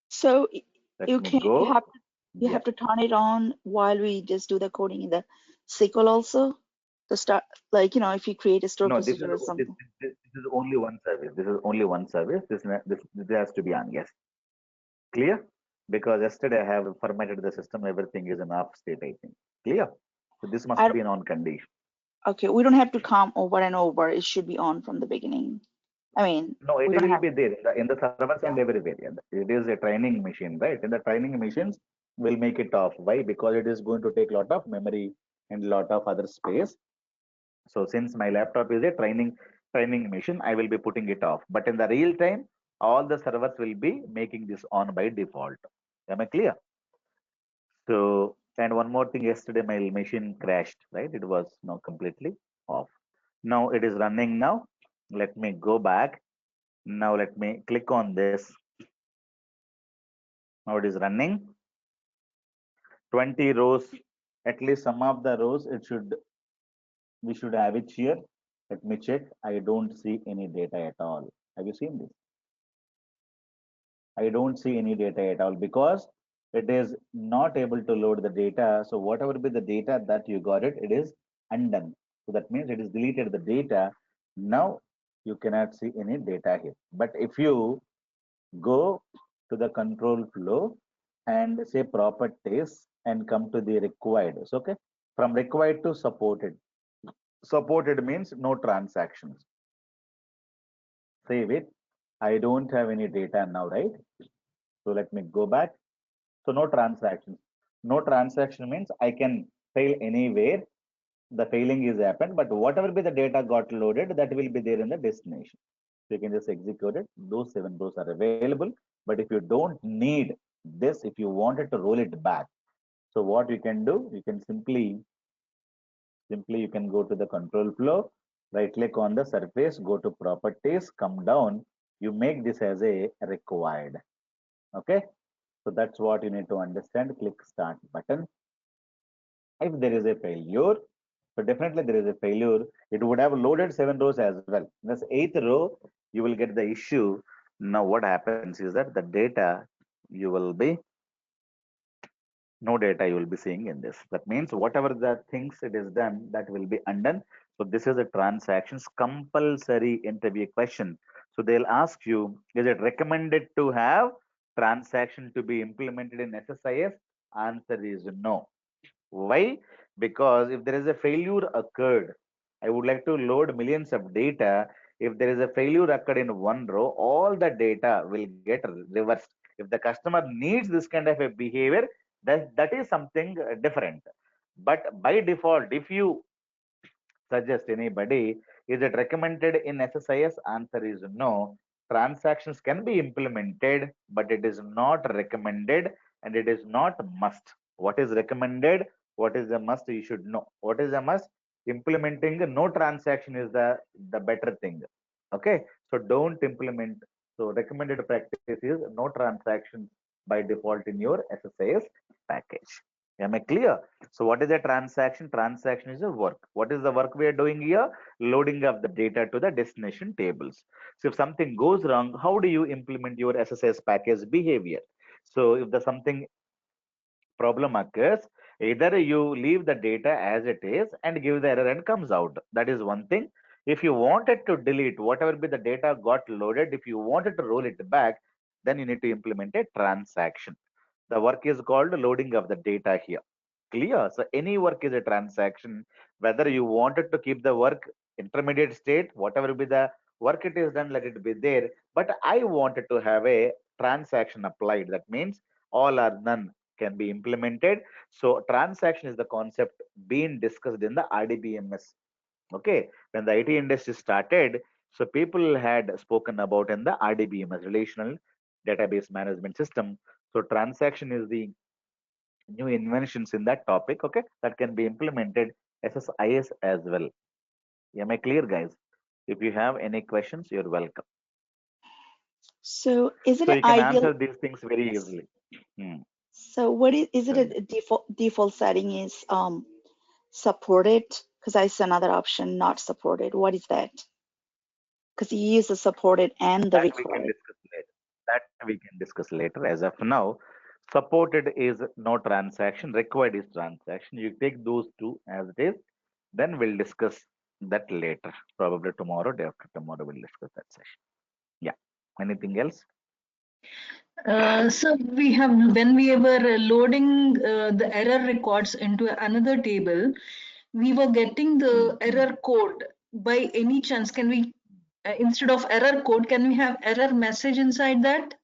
So Let you me can go. you Yeah. have to turn it on while we just do the coding in the SQL also to start, like, if you create a store No, procedure or something. this is only one service. This is only one service. This has to be on. Yes. Clear? Because yesterday I have formatted the system. Everything is in off state, I think. Clear? So this must I, be an on condition. okay, we don't have to come over and over. It should be on from the beginning. I mean, No, it we don't will have. be there in the servers and Yeah. everywhere. Yeah. It is a training machine, right? In the training machines, we'll make it off. Why? Because it is going to take a lot of memory and a lot of other space. So since my laptop is a training machine, I will be putting it off. But in the real time, all the servers will be making this on by default. Am I clear? So, and one more thing, yesterday my machine crashed, right? It was now completely off. Now it is running now. Let me go back. Now let me click on this. Now it is running. 20 rows, at least some of the rows, we should have it here. Let me check. I don't see any data at all. Have you seen this? I don't see any data at all because it is not able to load the data. So whatever be the data that you got it is undone. So that means it is deleted the data. Now you cannot see any data here. But if you go to the control flow and say properties and come to the required. So, okay, from required to supported. Supported means no transactions. Save it. I don't have any data now, right? So let me go back. So no transactions. No transaction means I can fail anywhere. The failing is happened, but whatever be the data got loaded, that will be there in the destination. So you can just execute it. Those 7 rows are available. But if you don't need this, if you wanted to roll it back, so what you can do, you can simply you can go to the control flow, right click on the surface, go to properties, come down, you make this as a required. Okay. So that's what you need to understand. Click start button. If there is a failure, so definitely there is a failure. It would have loaded 7 rows as well. This 8th row, you will get the issue. Now what happens is that the data you will be no data you will be seeing in this. That means whatever the things it is done, that will be undone. So this is a transactions compulsory interview question. So they'll ask you, is it recommended to have transaction to be implemented in SSIS? Answer is no. Why? Because if there is a failure occurred, I would like to load millions of data. If there is a failure occurred in one row, all the data will get reversed. If the customer needs this kind of a behavior, that is something different. But by default, if you suggest anybody, is it recommended in SSIS? Answer is no. Transactions can be implemented, but it is not recommended and it is not must. What is recommended? What is a must? You should know. What is a must? Implementing no transaction is the better thing. Okay, so don't implement. So recommended practice is no transactions by default in your SSIS package. Am I clear? So what is a transaction? Transaction is a work. What is the work we are doing here? Loading up the data to the destination tables. So if something goes wrong, how do you implement your SSIS package behavior? So if the something problem occurs, either you leave the data as it is and give the error and comes out. That is one thing. If you wanted to delete whatever be the data got loaded, if you wanted to roll it back, then you need to implement a transaction. The work is called loading of the data here. Clear? So any work is a transaction. Whether you wanted to keep the work intermediate state, whatever be the work it is done, let it be there. But I wanted to have a transaction applied. That means all or none can be implemented. So transaction is the concept being discussed in the RDBMS. Okay, when the IT industry started, so people had spoken about in the RDBMS, relational database management system. So transaction is the new inventions in that topic, okay, that can be implemented SSIS as well. Am I clear, guys? If you have any questions, you're welcome. So is it So an you can ideal? answer these things very easily. Hmm. So what is it Tell me. a default setting is supported? Because I see another option not supported. What is that? Because you use the supported and the That we can recorded. discuss later. That we can discuss later. As of now, supported is no transaction, required is transaction. You take those two as it is, then we'll discuss that later. Probably tomorrow, day after tomorrow, we'll discuss that session. Yeah. Anything else? So we have, when we were loading the error records into another table, we were getting the error code. By any chance, can we, instead of error code, can we have error message inside that?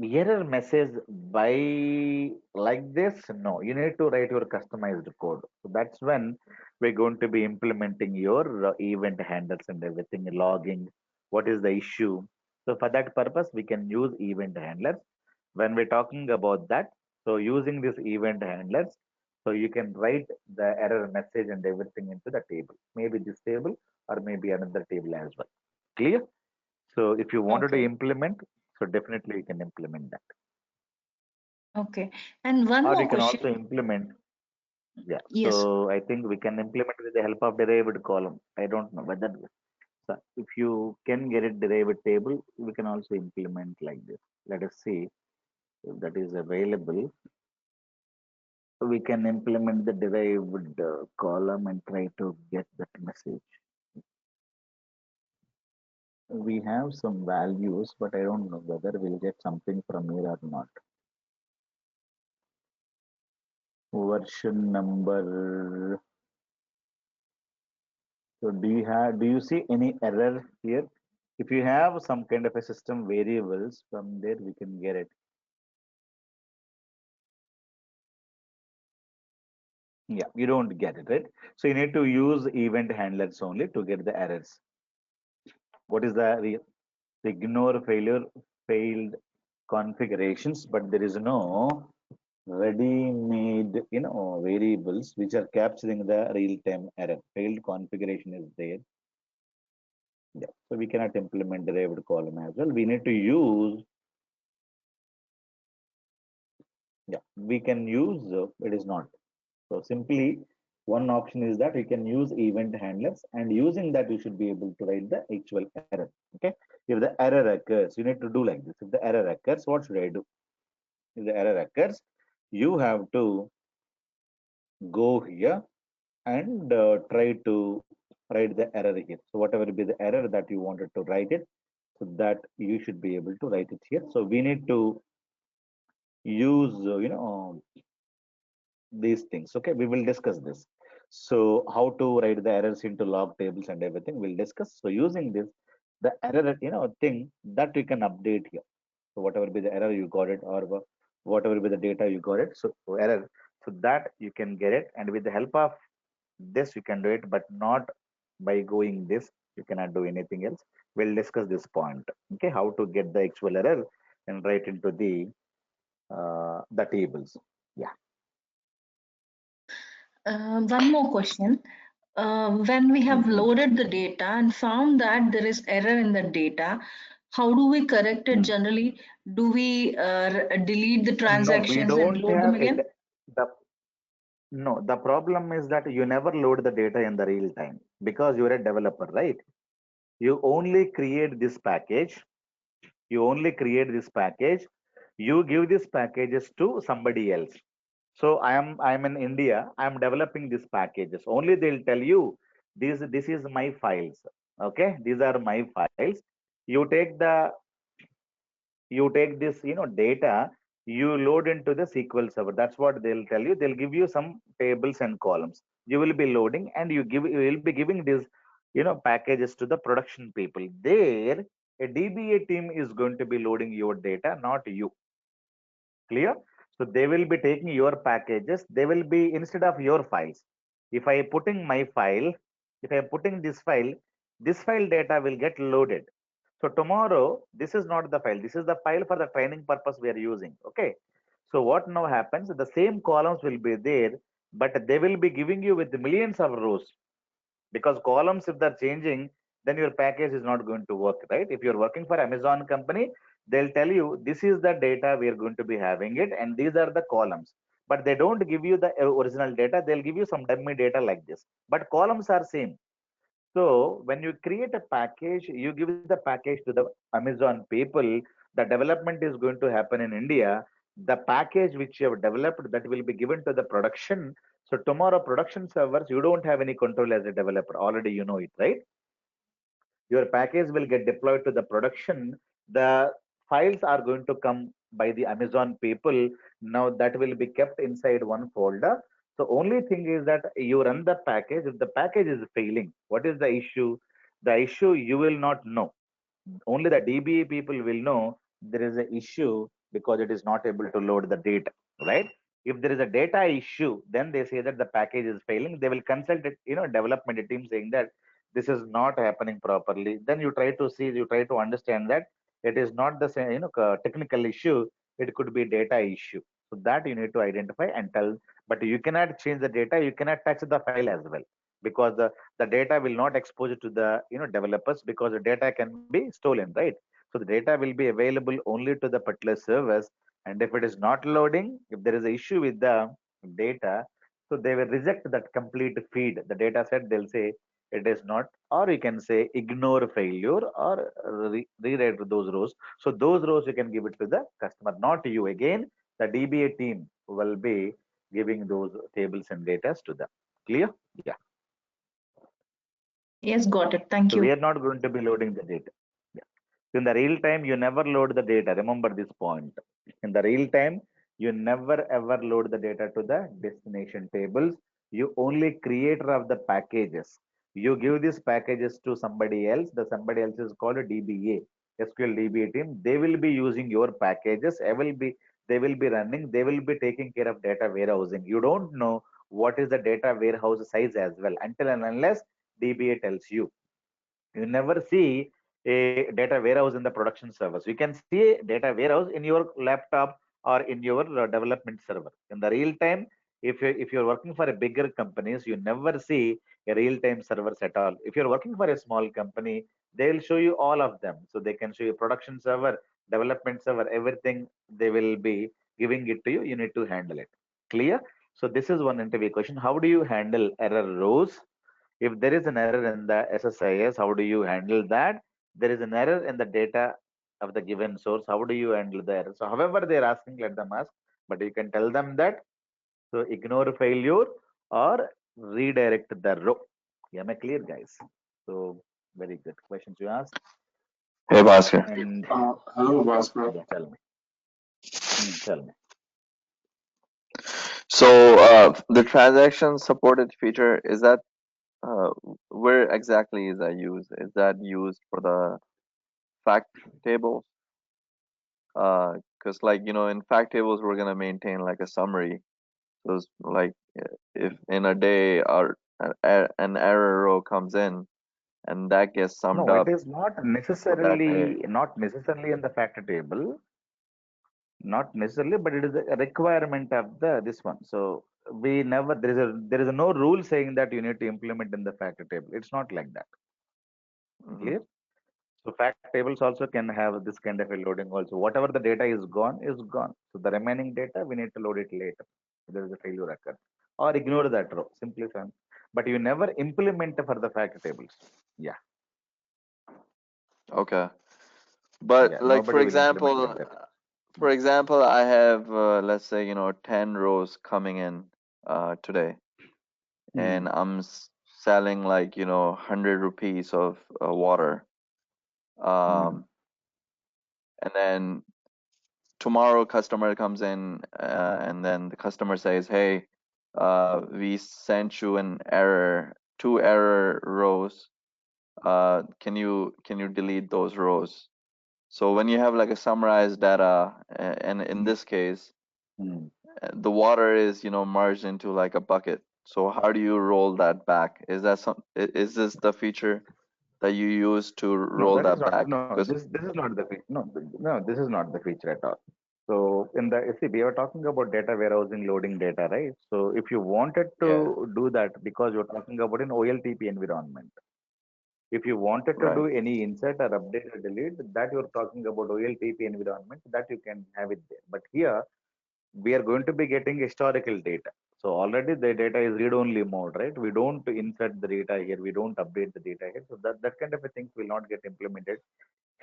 Error message by like this? No, you need to write your customized code. So that's when we're going to be implementing your event handlers and everything, logging what is the issue. So for that purpose we can use event handlers when we're talking about that. So using this event handlers, so you can write the error message and everything into the table, maybe this table or maybe another table as well. Clear? So if you wanted to Okay. implement, so definitely you can implement that. Okay. And one Or more you can question. also implement, yeah. Yes. So I think we can implement with the help of derived column. I don't know whether, so if you can get it derived table, we can also implement like this. Let us see if that is available. We can implement the derived column and try to get that message. We have some values, but I don't know whether we'll get something from here or not. Version number. So do you see any error here? If you have some kind of a system variables, from there we can get it. Yeah, you don't get it, right? So you need to use event handlers only to get the errors. What is the ignore failure failed configurations, but there is no ready-made variables which are capturing the real-time error. Failed configuration is there. Yeah, so we cannot implement derived column as well. We need to use, yeah, we can use, it is not. So simply one option is that you can use event handlers, and using that you should be able to write the actual error. Okay. If the error occurs, you need to do like this. If the error occurs, what should I do? If the error occurs, you have to go here and try to write the error here. So whatever be the error that you wanted to write it, so that you should be able to write it here. So we need to use, these things. Okay, we will discuss this. So how to write the errors into log tables and everything we'll discuss. So using this, the error, thing that we can update here. So whatever be the error you got it, or whatever be the data you got it, so error, so that you can get it, and with the help of this you can do it, but not by going this. You cannot do anything else. We'll discuss this point. Okay, how to get the actual error and write into the tables. Yeah. One more question. When we have Mhm. loaded the data and found that there is error in the data, how do we correct it Mm. generally? Do we delete the No, we transactions and don't load them have it. again? The No, the problem is that you never load the data in the real time because you're a developer, right? You only create this package. You only create this package. You give these packages to somebody else. So I'm in India. I'm developing these packages. Only they'll tell you this is my files. Okay, these are my files. You take the you take this data, you load into the SQL server. That's what they'll tell you. They'll give you some tables and columns. You will be loading, and you will be giving these packages to the production people. There a DBA team is going to be loading your data, not you. Clear? So they will be taking your packages. They will be instead of your files. If I putting my file, if I am putting this file data will get loaded. So tomorrow, this is not the file. This is the file for the training purpose we are using. Okay. So what now happens? The same columns will be there, but they will be giving you with millions of rows, because columns, if they're changing, then your package is not going to work, right? If you're working for Amazon company, they'll tell you this is the data we are going to be having it, and these are the columns, but they don't give you the original data. They'll give you some dummy data like this, but columns are same. So when you create a package, you give the package to the Amazon people. The development is going to happen in India. The package which you have developed, that will be given to the production. So tomorrow, production servers, you don't have any control as a developer. Already you know it, right? Your package will get deployed to the production. The files are going to come by the Amazon people. Now that will be kept inside one folder. So only thing is that you run the package. If the package is failing, what is the issue? The issue you will not know. Only the DBA people will know there is an issue because it is not able to load the data, right? If there is a data issue, then they say that the package is failing. They will consult it, development team saying that this is not happening properly. Then you try to see, you try to understand that it is not the same, technical issue. It could be data issue. So that you need to identify and tell. But you cannot change the data. You cannot touch the file as well, because the data will not expose it to the developers, because the data can be stolen, right? So the data will be available only to the particular servers, and if it is not loading, if there is an issue with the data, so they will reject that complete feed. The data set, they'll say it is not, or you can say ignore failure, or rewrite those rows. So those rows you can give it to the customer, not you. Again, the DBA team will be giving those tables and data to them. Clear? Yeah. Yes, got it. Thank So we you. are not going to be loading the data. Yeah. In the real time, you never load the data. Remember this point. In the real time, you never ever load the data to the destination tables. You only creator of the packages. You give these packages to somebody else. The somebody else is called a DBA, SQL DBA team. They will be using your packages. They will be running. They will be taking care of data warehousing. You don't know what is the data warehouse size as well until and unless DBA tells you. You never see a data warehouse in the production servers. You can see a data warehouse in your laptop or in your development server. In the real time, if you're working for a bigger companies, you never see a real time servers at all. If you're working for a small company, they'll show you all of them. So they can show you production server, development server, everything. They will be giving it to you. You need to handle it. Clear? So this is one interview question. How do you handle error rows? If there is an error in the SSIS, how do you handle that? There is an error in the data of the given source. How do you handle the error? So however they're asking, let them ask, but you can tell them that. So ignore failure or redirect the row. Am I clear, guys? So very good questions you asked. Hey, Bhaskar. And Hello, Bhaskar. yeah, tell me. Tell me. So, the transaction supported feature, is that uh, where exactly is that used? Is that used for the fact table? Because like, in fact tables, we're gonna maintain like a summary. So it's like if in a day an error row comes in and that gets summed No, it up is not for that day. necessarily in the fact table, not necessarily, but it is a requirement of this one. So we never there is no rule saying that you need to implement in the fact table. It's not like that. Hmm. Clear? So fact tables also can have this kind of a loading also. Whatever the data is gone is gone. So the remaining data we need to load it later. There is a failure occur. Or ignore that row. Simply fine. But you never implement for the fact tables. Yeah. Okay. But Yeah. like Nobody will implement like that. for example, I have let's say 10 rows coming in today, and I'm selling like 100 rupees of water. Um, and then tomorrow customer comes in and then the customer says, hey, we sent you an error, 2 error rows. Can you delete those rows? So when you have like a summarized data, and in this case, the water is merged into like a bucket. So how do you roll that back? Is this the feature that you use to No, roll that is that not. back? No, Because this is not the feature. No, no, this is not the feature at all. So in the see, we are talking about data warehousing, loading data, right? So if you wanted yeah, to do that, because you're talking about an OLTP environment, if you wanted to right. do any insert or update or delete, that you're talking about OLTP environment, that you can have it there. But here we are going to be getting historical data. So already the data is read-only mode, right? We don't insert the data here. We don't update the data here. So that kind of a things will not get implemented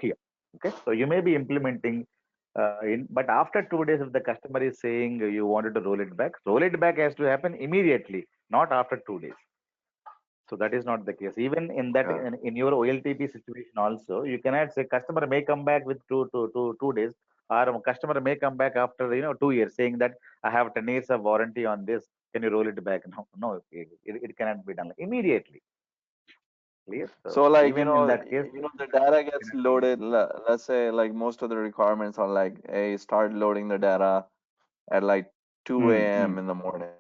here. Okay, so you may be implementing but after 2 days, if the customer is saying you wanted to roll it back has to happen immediately, not after 2 days. So that is not the case. Even in that, Okay. in your OLTP situation also, you cannot say customer may come back with 2 days, or a customer may come back after 2 years saying that I have 10 years of warranty on this. Can you roll it back? No, no, it cannot be done immediately. Clear? So So like, even in that case, the data it gets cannot be done. loaded. Let's say like most of the requirements are like, hey, start loading the data at like 2 Hmm, a.m. hmm, in the morning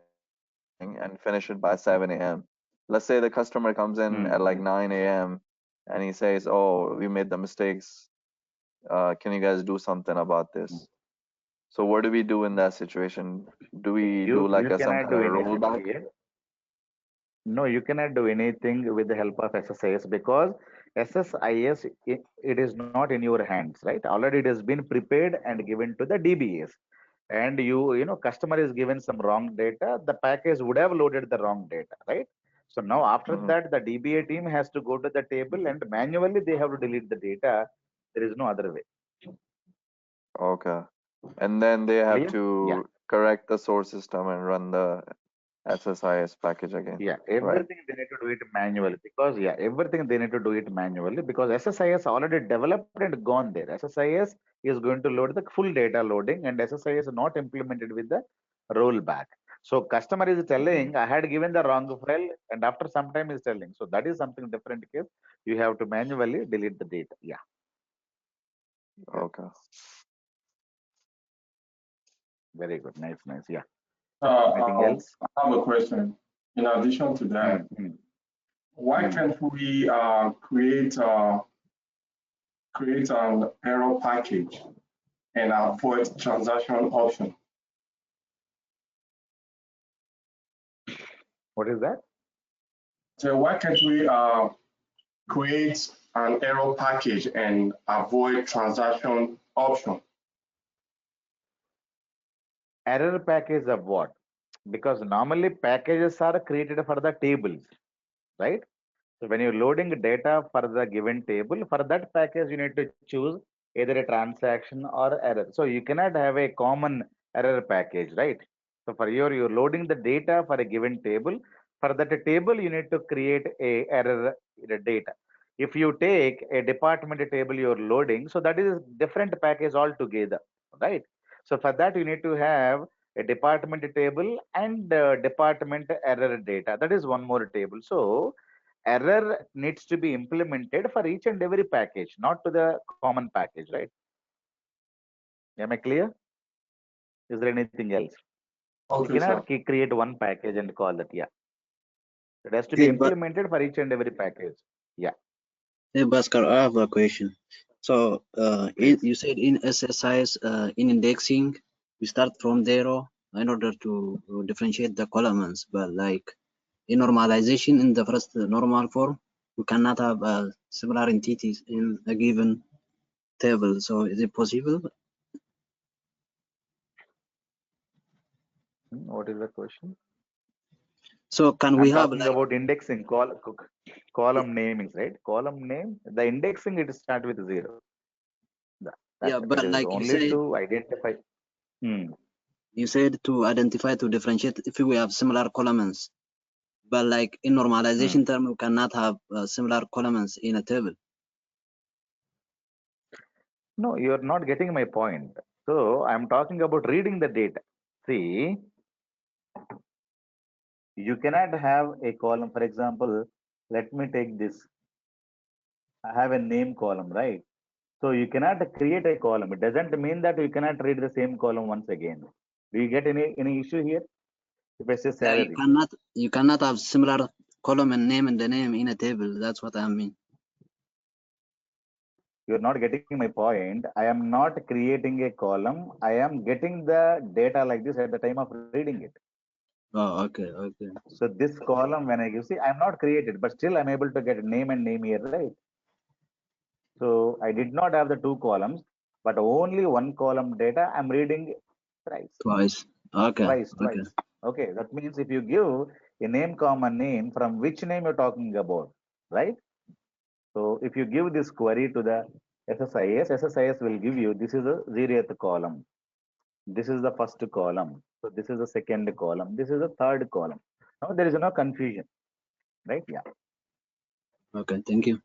and finish it by 7 a.m. Let's say the customer comes in hmm, at like 9 a.m. and he says, oh, we made the mistakes. Can you guys do something about hmm. this? So what do we do in that situation? Do we do like You some cannot kind do of anything rollback? here. No, you cannot do anything with the help of SSIS because SSIS it is not in your hands, right? Already it has been prepared and given to the DBAs, and customer is given some wrong data. The package would have loaded the wrong data, right? So now after Hmm. that, the DBA team has to go to the table and manually they have to delete the data. There is no other way. Okay. And then they have Clear? Yeah. to correct the source system and run the SSIS package again, Yeah, right? everything they need to do it manually because everything they need to do it manually because SSIS already developed and gone there. SSIS is going to load the full data loading and SSIS is not implemented with the rollback. So customer is Hmm. telling I had given the wrong file and after some time is telling. So that is something different case. You have to manually delete the data. Yeah, Okay. very good. Nice, nice. Yeah. Uh, Anything else? I have a question. In addition to Hmm, that, hmm, why hmm. can't we create an error package and avoid transaction option? What is that? So why can't we create an error package and avoid transaction option? Error package of what? Because normally packages are created for the tables, right? So when you're loading data for the given table, for that package, you need to choose either a transaction or error. So you cannot have a common error package, right? So for you're loading the data for a given table. For that table, you need to create a error data. If you take a department table you're loading, so that is different package altogether, right? So for that, you need to have a department table and department error data. That is one more table. So error needs to be implemented for each and every package, not to the common package, right? Am I clear? Is there anything else? You Okay, sir. cannot create one package and call that. Yeah, it has to be Hey, but implemented for each and every package. Yeah, hey, Bhaskar, I have a question. So, please. you said in SSIS, in indexing, we start from zero in order to differentiate the columns. But like in normalization, in the first normal form, we cannot have similar entities in a given table. So, is it possible? What is the question? So, can we I'm have talking like about indexing, column namings, right? Column name, the indexing, it start with 0. yeah, It but is like only to identify. Hmm. you said to identify to differentiate if we have similar columns. But like in Hmm. normalization term, we cannot have similar columns in a table. No, you're not getting my point. So I'm talking about reading the data. See, you cannot have a column. For example, let me take this. I have a name column, right? So you cannot create a column. It doesn't mean that you cannot read the same column once again. Do you get any issue here? If I say Yeah, salary, you cannot have similar column and name in the name in a table. That's what I mean. you're not getting my point. I am not creating a column. I am getting the data like this at the time of reading it. Oh, okay, okay. So this column, when you see, I'm not created, but still I'm able to get name and name here, right? So I did not have the two columns, but only one column data I'm reading thrice, Twice. Okay, okay. twice. Okay, that means if you give a name, comma name, from which name you're talking about, right? So if you give this query to the SSIS, SSIS will give you, this is the 0th column. This is the first column. So this is the second column. This is the third column. Now there is no confusion, right? Yeah. Okay, thank you.